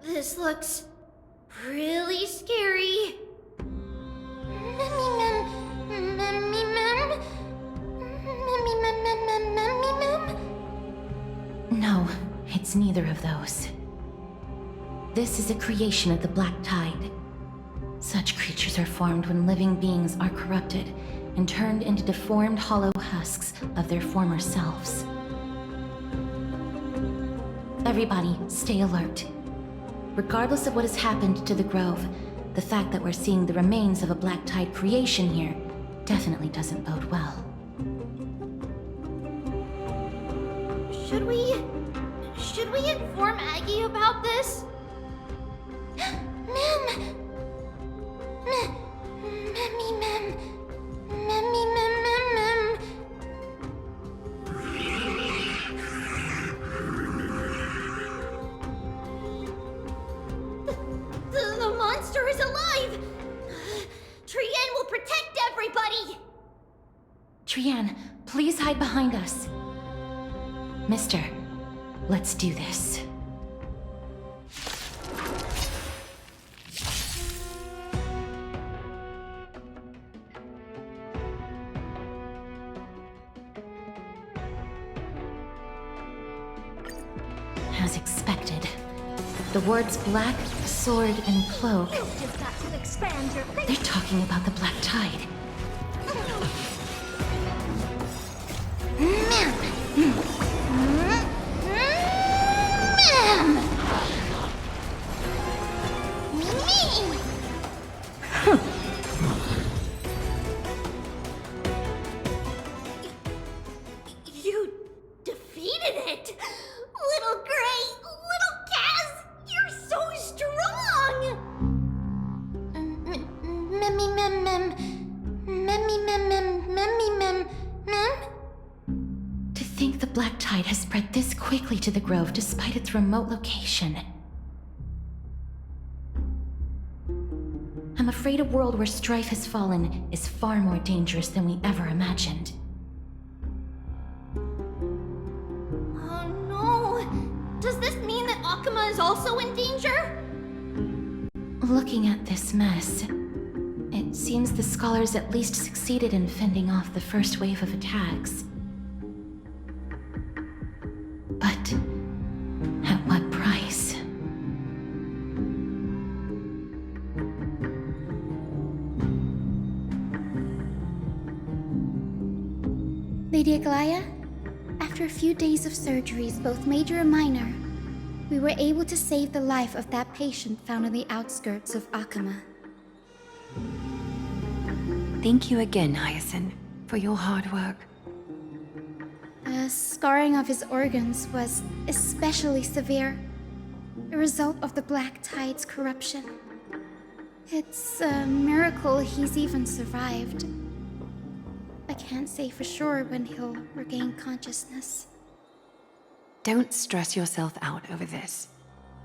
This looks really scary. Mem. No, it's neither of those. This is a creation of the Black Tide. Such creatures are formed when living beings are corrupted and turned into deformed hollow husks of their former selves. Everybody, stay alert. Regardless of what has happened to the Grove, the fact that we're seeing the remains of a Black Tide creation here definitely doesn't bode well. Should we inform Aggie about this? Mem! The monster is alive! Trienne will protect everybody! Trienne, please hide behind us. Mister, let's do this. As expected, the words black, sword, and cloak. You've just got to expand your They're talking about the Black Tide. You defeated it! Little Gray, little Kaz, you're so strong! To think the Black Tide has spread this quickly to the Grove despite its remote location. I'm afraid a world where strife has fallen is far more dangerous than we ever imagined. Oh no! Does this mean that Akuma is also in danger? Looking at this mess, it seems the scholars at least succeeded in fending off the first wave of attacks. But at what price? Lady Aglaya, after a few days of surgeries, both major and minor, we were able to save the life of that patient found on the outskirts of Akuma. Thank you again, Hyacinth, for your hard work. The scarring of his organs was especially severe, a result of the Black Tide's corruption. It's a miracle he's even survived. I can't say for sure when he'll regain consciousness. Don't stress yourself out over this.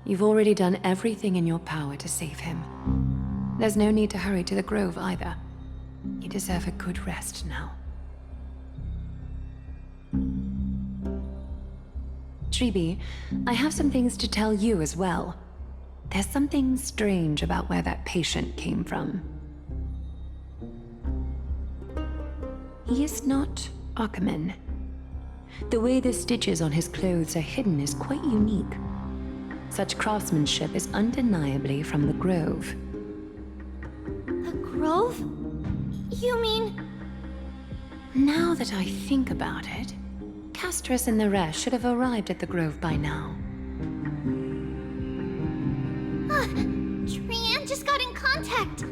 You've already done everything in your power to save him. There's no need to hurry to the Grove either. You deserve a good rest now. Tribi, I have some things to tell you as well. There's something strange about where that patient came from. He is not Akuman. The way the stitches on his clothes are hidden is quite unique. Such craftsmanship is undeniably from the Grove. The Grove? You mean... Now that I think about it, Castorus and the rest should have arrived at the Grove by now. Trienne just got in contact.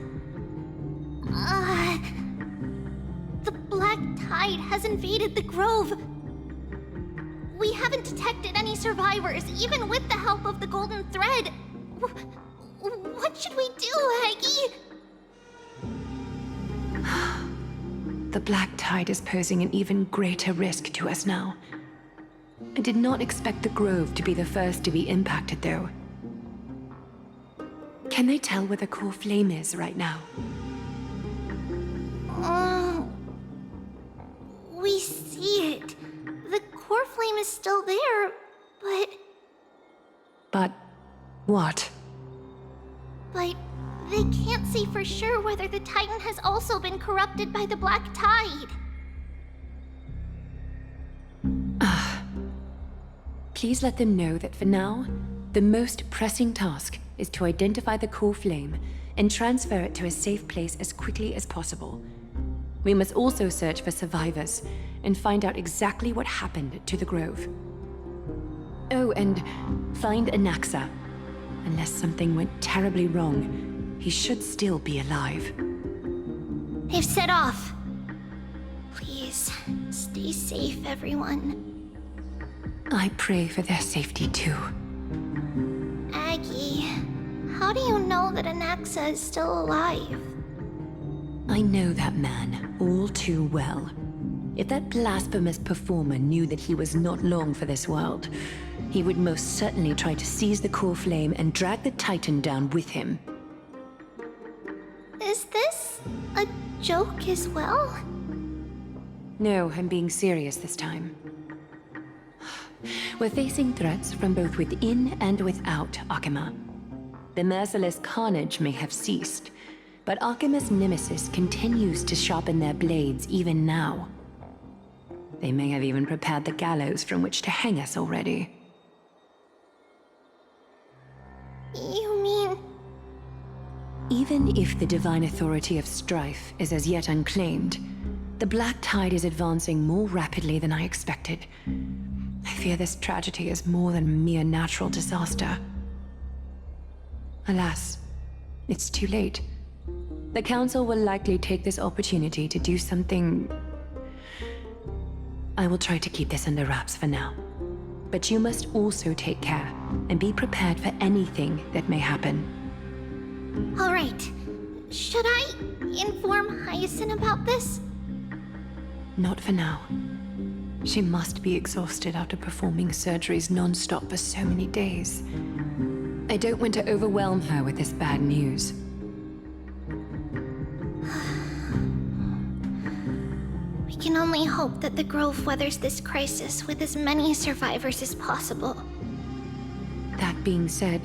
The Black Tide has invaded the Grove. We haven't detected any survivors, even with the help of the Golden Thread. What should we do, Aggie? The Black Tide is posing an even greater risk to us now. I did not expect the Grove to be the first to be impacted, though. Can they tell where the core flame is right now? We see it. The core flame is still there, but... But what? But they can't say for sure whether the Titan has also been corrupted by the Black Tide. Please let them know that for now, the most pressing task is to identify the core flame and transfer it to a safe place as quickly as possible. We must also search for survivors and find out exactly what happened to the Grove. Oh, and find Anaxa. Unless something went terribly wrong, he should still be alive. They've set off. Please, stay safe, everyone. I pray for their safety too. Aggie, how do you know that Anaxa is still alive? I know that man all too well. If that blasphemous performer knew that he was not long for this world, he would most certainly try to seize the core flame and drag the Titan down with him. Is this a joke as well? No, I'm being serious this time. We're facing threats from both within and without Akima. The merciless carnage may have ceased, but Akima's nemesis continues to sharpen their blades even now. They may have even prepared the gallows from which to hang us already. You mean... Even if the divine authority of strife is as yet unclaimed, the Black Tide is advancing more rapidly than I expected. I fear this tragedy is more than a mere natural disaster. Alas, it's too late. The Council will likely take this opportunity to do something... I will try to keep this under wraps for now. But you must also take care and be prepared for anything that may happen. All right. Should I inform Hyacinth about this? Not for now. She must be exhausted after performing surgeries non-stop for so many days. I don't want to overwhelm her with this bad news. We can only hope that the Grove weathers this crisis with as many survivors as possible. That being said,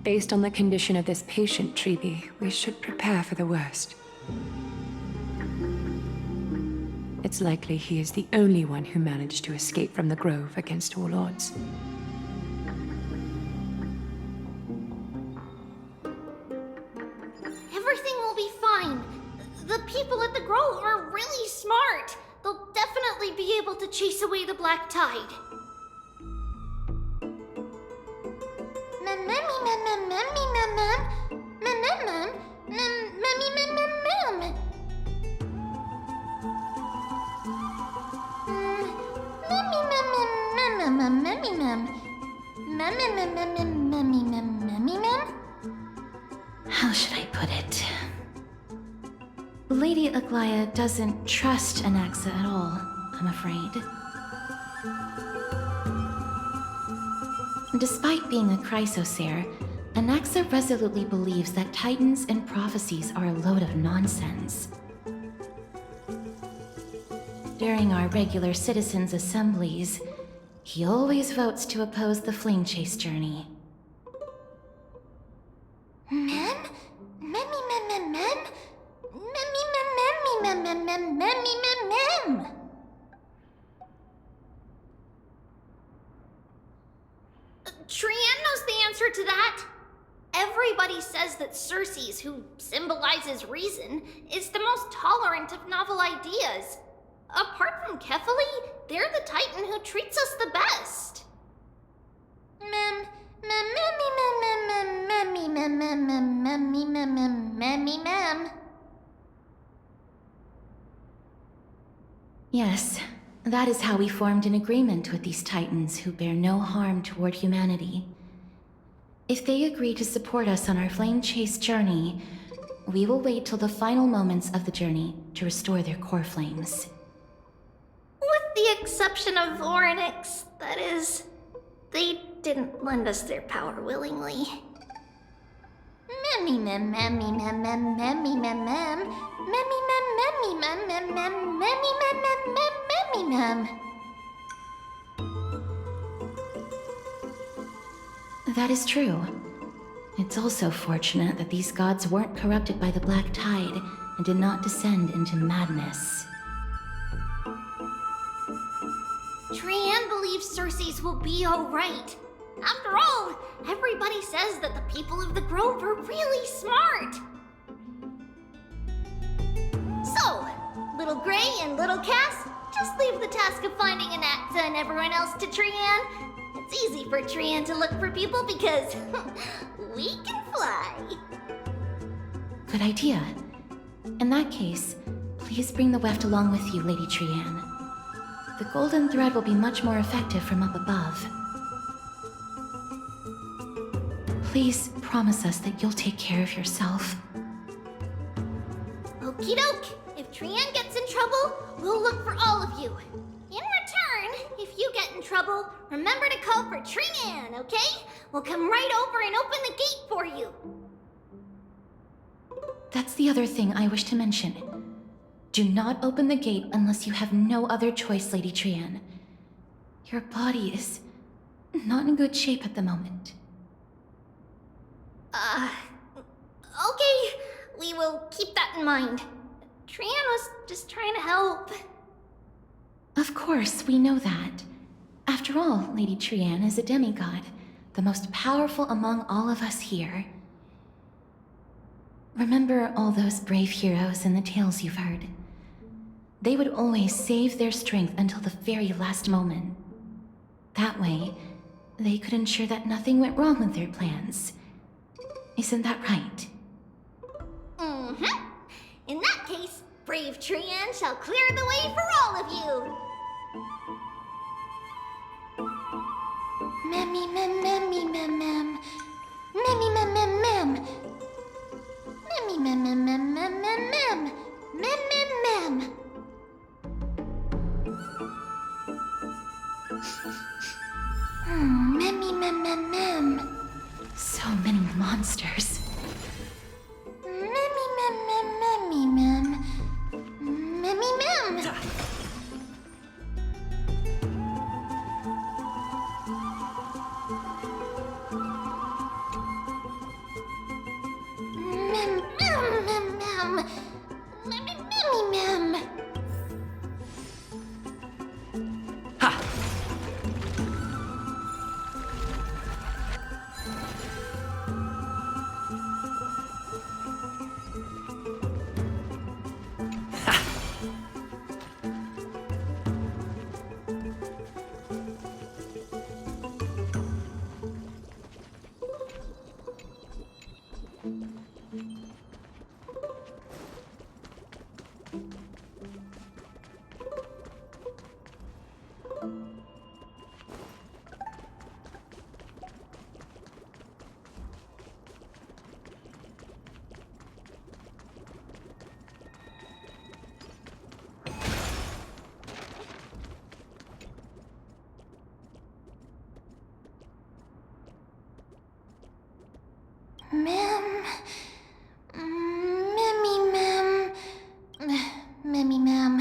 based on the condition of this patient, Treeby, we should prepare for the worst. It's likely he is the only one who managed to escape from the Grove against all odds. Everything will be fine. The people at the Grove are really smart. They'll definitely be able to chase away the Black Tide. How should I put it? Lady Aglaya doesn't trust Anaxa at all, I'm afraid. Despite being a Chrysosaur, Anaxa resolutely believes that Titans and prophecies are a load of nonsense. During our regular citizens' assemblies, he always votes to oppose the Flame Chase journey. Trian knows the answer to that. Everybody says that Circes, who symbolizes reason, is the most tolerant of novel ideas. Apart from Kefali, they're the Titan who treats us the best. Yes, that is how we formed an agreement with these Titans who bear no harm toward humanity. If they agree to support us on our Flame Chase journey, we will wait till the final moments of the journey to restore their core flames. With the exception of Voronix, that is, they didn't lend us their power willingly. That is true. It's also fortunate that these gods weren't corrupted by the Black Tide and did not descend into madness. Trian believes Circe's will be alright. After all, everybody says that the people of the Grove are really smart. So, Little Gray and Little Cass, just leave the task of finding Anatza and everyone else to Trian. It's easy for Trian to look for people because we can fly. Good idea. In that case, please bring the weft along with you, Lady Trian. The golden thread will be much more effective from up above. Please promise us that you'll take care of yourself. Okie doke. If Trian gets in trouble, we'll look for all of you. In return, if you get in trouble, remember to call for Trian, okay? We'll come right over and open the gate for you. That's the other thing I wish to mention. Do not open the gate unless you have no other choice, Lady Trian. Your body is not in good shape at the moment. Okay. We will keep that in mind. Trian was just trying to help. Of course, we know that. After all, Lady Trian is a demigod, the most powerful among all of us here. Remember all those brave heroes in the tales you've heard. They would always save their strength until the very last moment. That way, they could ensure that nothing went wrong with their plans. Isn't that right? Mm-hmm. In that case, brave Trian shall clear the way for all of you. Memmy mem memmy mem mem. Memmy mem mem mem. Memmy mem mem mem mem mem mem. Mem mem mem. Memmy mem mem mem. So many monsters. Memmy mem mem memmy mem. Memmy mem. Mem mem mem mem. Memmy memmy mem. Mem. Memmy mem. Memmy mem.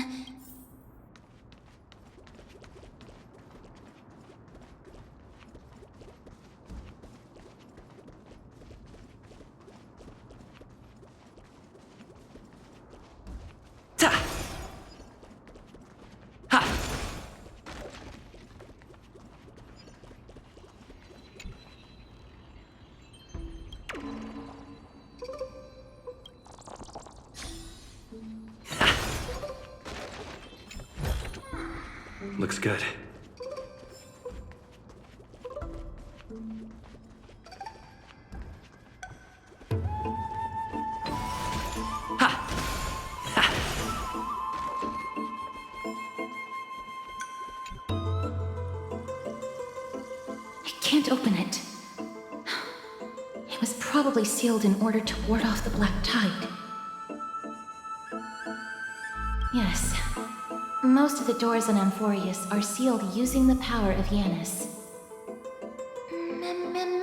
Looks good. I can't open it. It was probably sealed in order to ward off the Black Tide. Yes. Most of the doors on Amphorius are sealed using the power of Yanis. Memmy mem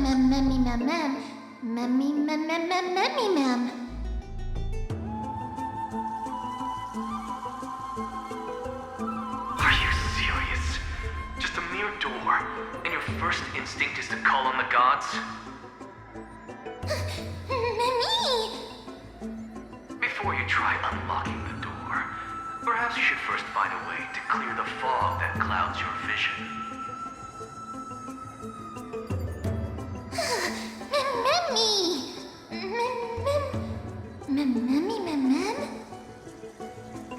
mem memmy mem mem. Memmy mem mem mem memmy mem. Are you serious? Just a mere door, and your first instinct is to call on the gods? Me! Before you try unlocking the door, perhaps you should first find a way to clear the fog that clouds your vision.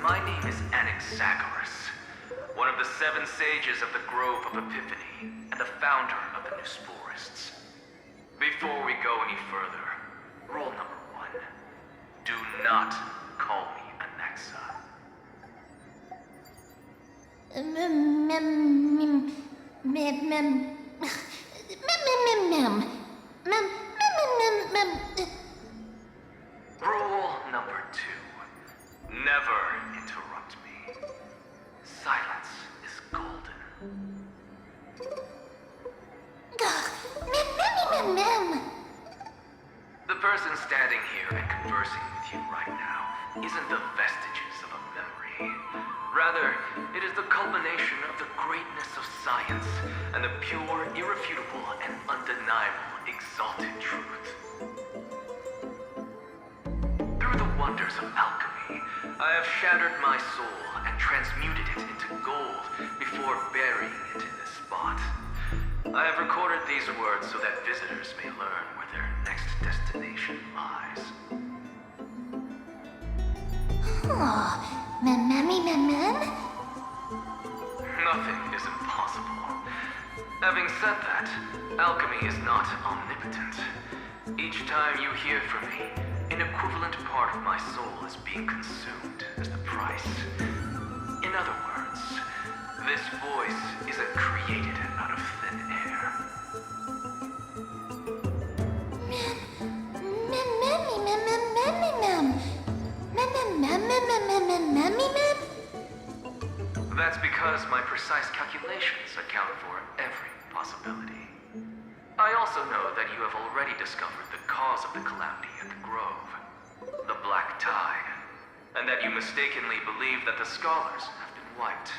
My name is Anaxagoras, one of the 7 sages of the Grove of Epiphany, and the founder of the Newsporists. Before we go any further, rule number 1. Do not call me Anaxa. Rule number 2. Never interrupt me. Silence is golden. The person standing here and conversing with you right now isn't the vestiges of a memory. Rather, it is the culmination of the greatness of science and the pure, irrefutable, and undeniable exalted truth. Through the wonders of alchemy, I have shattered my soul and transmuted it into gold before burying it in this spot. I have recorded these words so that visitors may learn where their next destination lies. Nothing is impossible. Having said that, alchemy is not omnipotent. Each time you hear from me, an equivalent part of my soul is being consumed as the price. In other words, this voice isn't created out of thin air. That's because my precise calculations account for every possibility. I also know that you have already discovered the cause of the calamity at the Grove, the Black Tide, and that you mistakenly believe that the scholars have been wiped.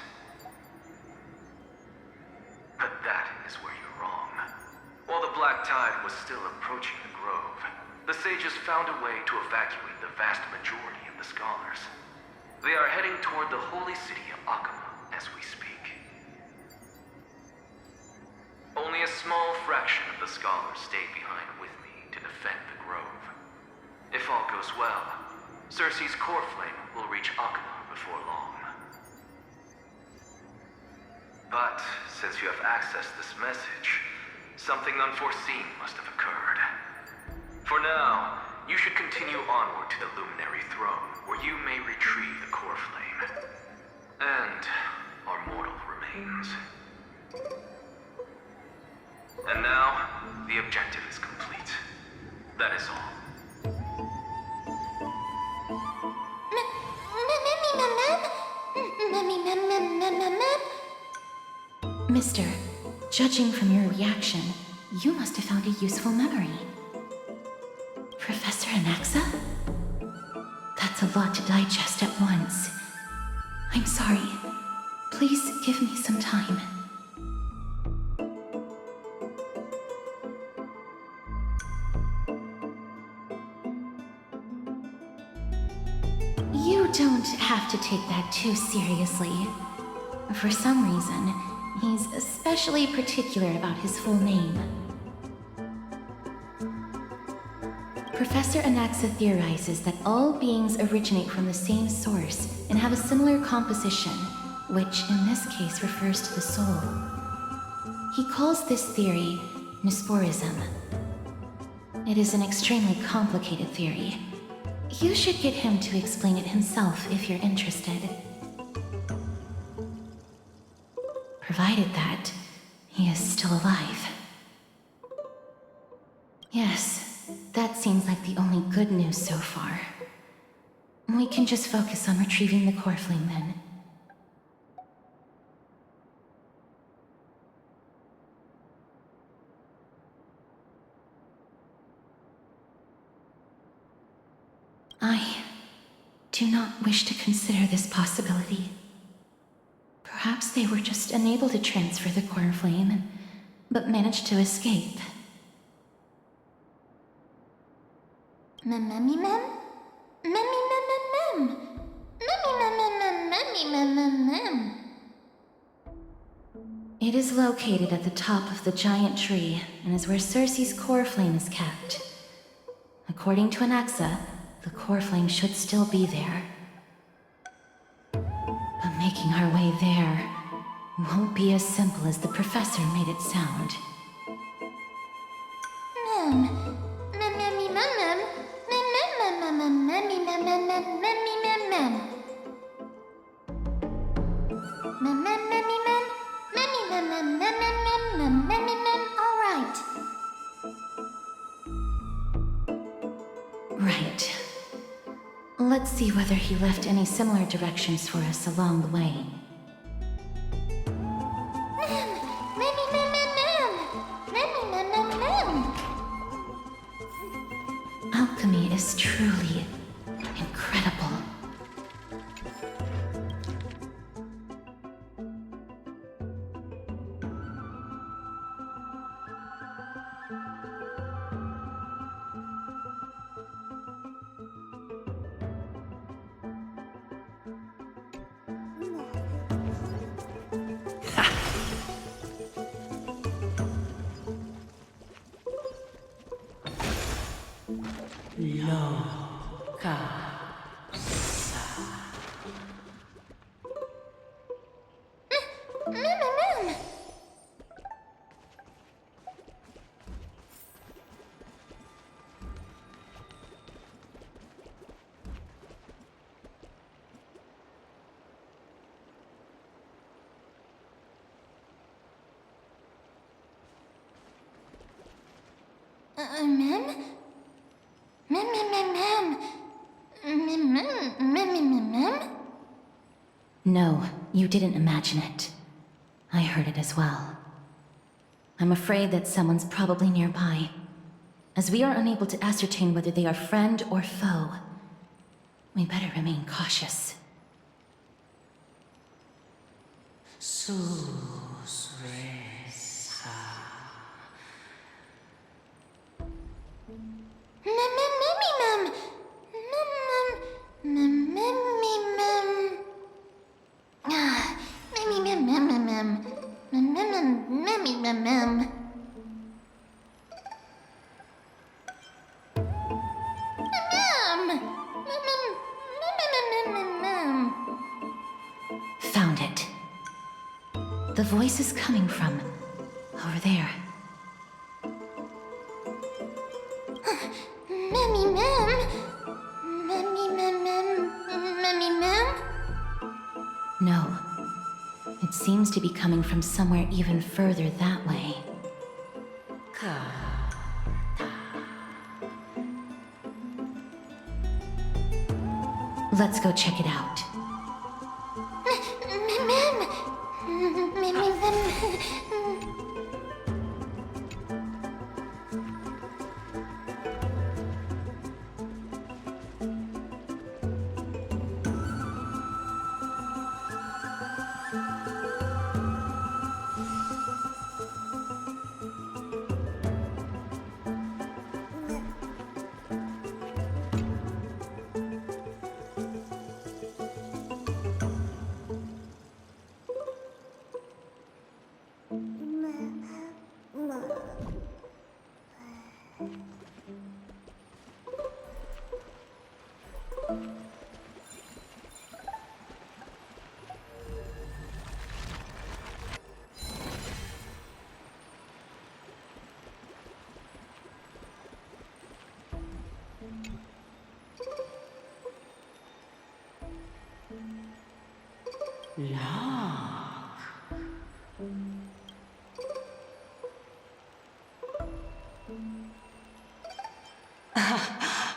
But that is where you're wrong. While the Black Tide was still approaching the Grove, the sages found a way to evacuate the vast majority of the scholars. They are heading toward the holy city of Akama as we speak. Only a small fraction of the scholars stayed behind with me to defend the Grove. If all goes well, Circe's core flame will reach Akama before long. But since you have accessed this message, something unforeseen must have occurred. For now, you should continue onward to the Luminary Throne, where you may retrieve the core flame. And our mortal remains. And now, the objective is complete. That is all. Mister, judging from your reaction, you must have found a useful memory. Professor Anaxa? That's a lot to digest at once. I'm sorry. Please give me some time. You don't have to take that too seriously. For some reason, he's especially particular about his full name. Professor Anaxa theorizes that all beings originate from the same source and have a similar composition, which in this case refers to the soul. He calls this theory Newsporism. It is an extremely complicated theory. You should get him to explain it himself if you're interested. Provided that he is still alive. Yes, that seems like the only good news so far. We can just focus on retrieving the core flame then. I do not wish to consider this possibility. Perhaps they were just unable to transfer the core flame, but managed to escape. Mem. Memmy mem. Memmy mem mem mem. Memmy mem mem mem. Memmy mem mem mem. It is located at the top of the giant tree and is where Circe's core flame is kept. According to Anaxa, the core flame should still be there. But making our way there won't be as simple as the professor made it sound. Mem. Memmy mem mem. Mem mem mem mem. Memmy mem mem mem. Memmy mem mem. Mem mem memmy mem. Memmy mem mem mem mem mem memmy mem. All right. Right. Let's see whether he left any similar directions for us along the way. Memmy mem mem mem. Memmy mem mem mem. Alchemy is truly incredible. Mem? Mem mem mem mem. Mem mem mem. No, you didn't imagine it. I heard it as well. I'm afraid that someone's probably nearby. As we are unable to ascertain whether they are friend or foe, we better remain cautious. Mem mem memmy mem. Mem mem memmy mem. Memmy mem mem mem mem. Mem mem memmy mem mem. Found it. The voice is coming from over there. Memmy mem. Memmy mem mem. Memmy mem. No. It seems to be coming from somewhere even further that way. Let's go check it out.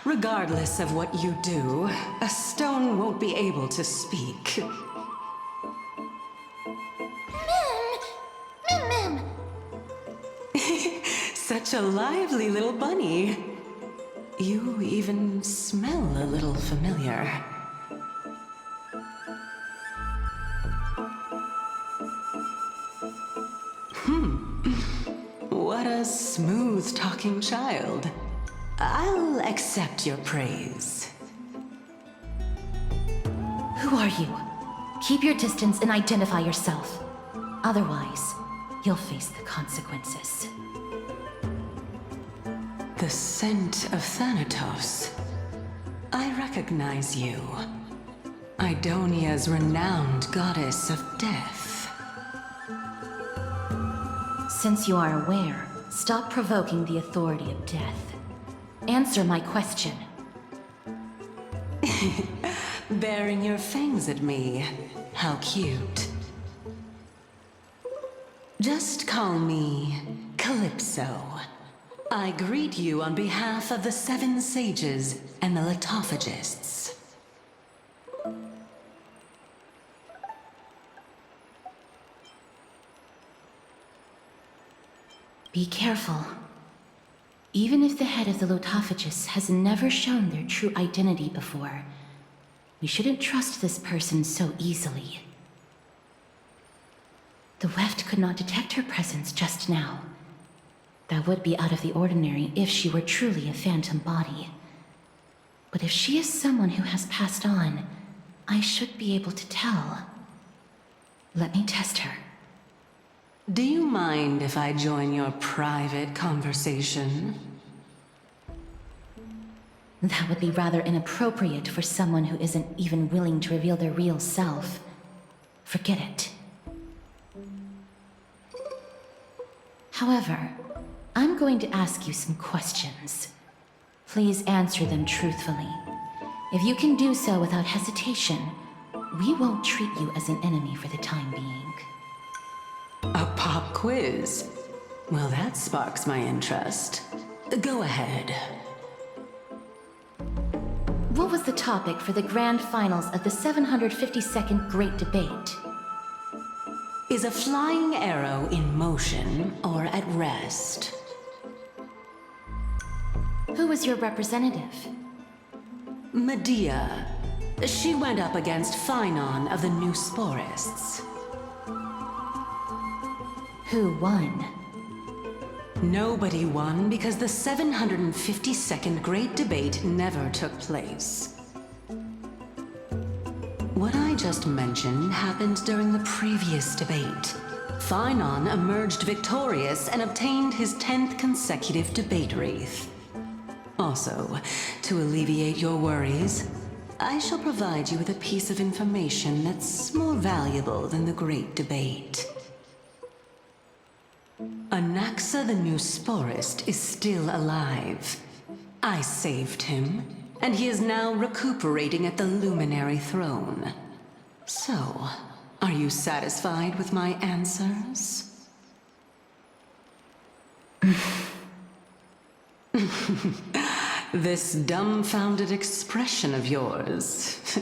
Regardless of what you do, a stone won't be able to speak. Mem. Such a lively little bunny. You even smell a little familiar. What a smooth-talking child. I'll accept your praise. Who are you? Keep your distance and identify yourself. Otherwise, you'll face the consequences. The scent of Thanatos. I recognize you. Idonia's renowned goddess of death. Since you are aware, stop provoking the authority of death. Answer my question. Baring your fangs at me. How cute. Just call me Calypso. I greet you on behalf of the 7 sages and the litophagists. Be careful. Even if the head of the litophagists has never shown their true identity before, we shouldn't trust this person so easily. The weft could not detect her presence just now. That would be out of the ordinary if she were truly a phantom body. But if she is someone who has passed on, I should be able to tell. Let me test her. Do you mind if I join your private conversation? That would be rather inappropriate for someone who isn't even willing to reveal their real self. Forget it. However, I'm going to ask you some questions. Please answer them truthfully. If you can do so without hesitation, we won't treat you as an enemy for the time being. A pop quiz? Well, that sparks my interest. Go ahead. What was the topic for the grand finals of the 752nd Great Debate? Is a flying arrow in motion or at rest? Who was your representative? Medea. She went up against Phynon of the New Sporists. Who won? Nobody won because the 752nd Great Debate never took place. What I just mentioned happened during the previous debate. Phynon emerged victorious and obtained his 10th consecutive debate wreath. Also, to alleviate your worries, I shall provide you with a piece of information that's more valuable than the Great Debate. Anaxa the New Sporist is still alive. I saved him, and he is now recuperating at the Luminary Throne. So, are you satisfied with my answers? This dumbfounded expression of yours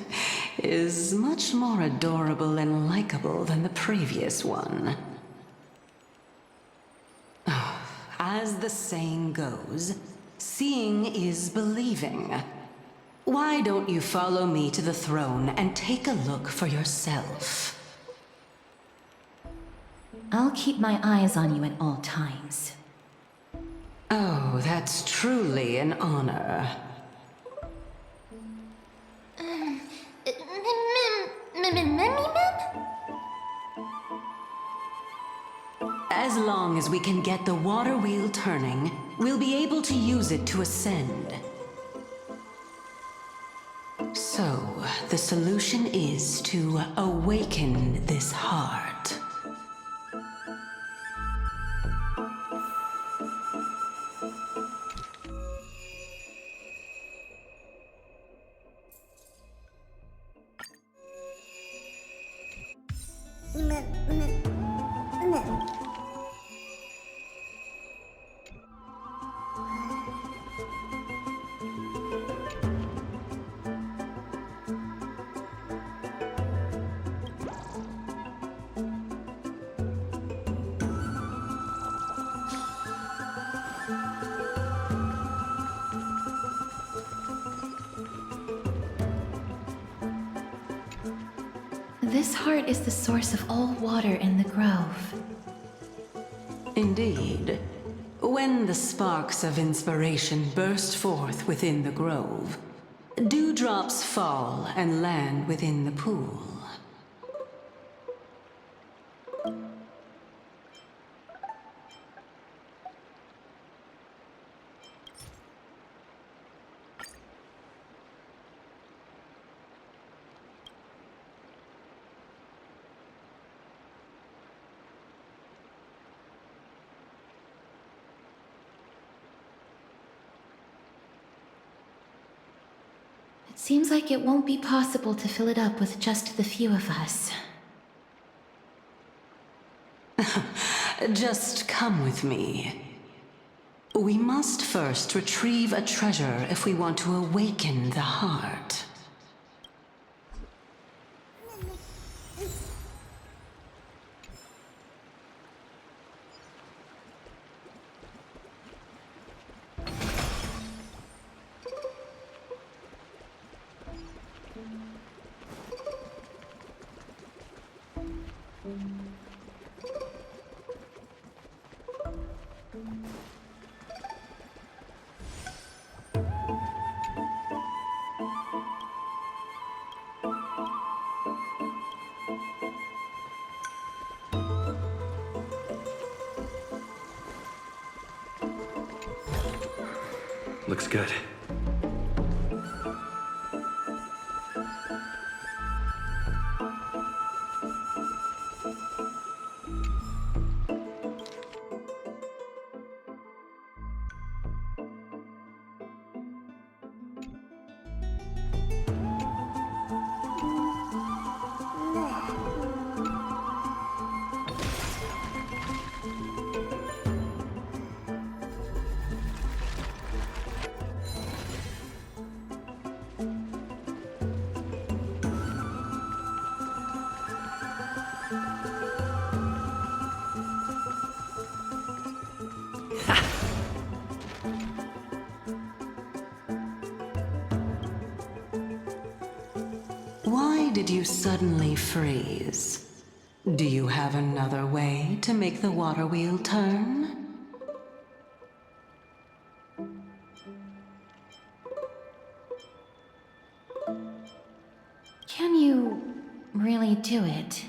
is much more adorable and likable than the previous one. As the saying goes, seeing is believing. Why don't you follow me to the throne and take a look for yourself? I'll keep my eyes on you at all times. Oh, that's truly an honor. As long as we can get the water wheel turning, we'll be able to use it to ascend. So, the solution is to awaken this heart. This heart is the source of all water in the grove. Indeed. When the sparks of inspiration burst forth within the grove, dewdrops fall and land within the pool. It seems like it won't be possible to fill it up with just the few of us. Just come with me. We must first retrieve a treasure if we want to awaken the heart. Looks good. Why did you suddenly freeze? Do you have another way to make the water wheel turn? Can you really do it?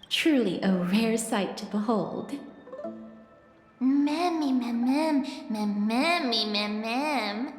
Truly a rare sight to behold. Mem, mem, mem, mem, mem, mem, mem.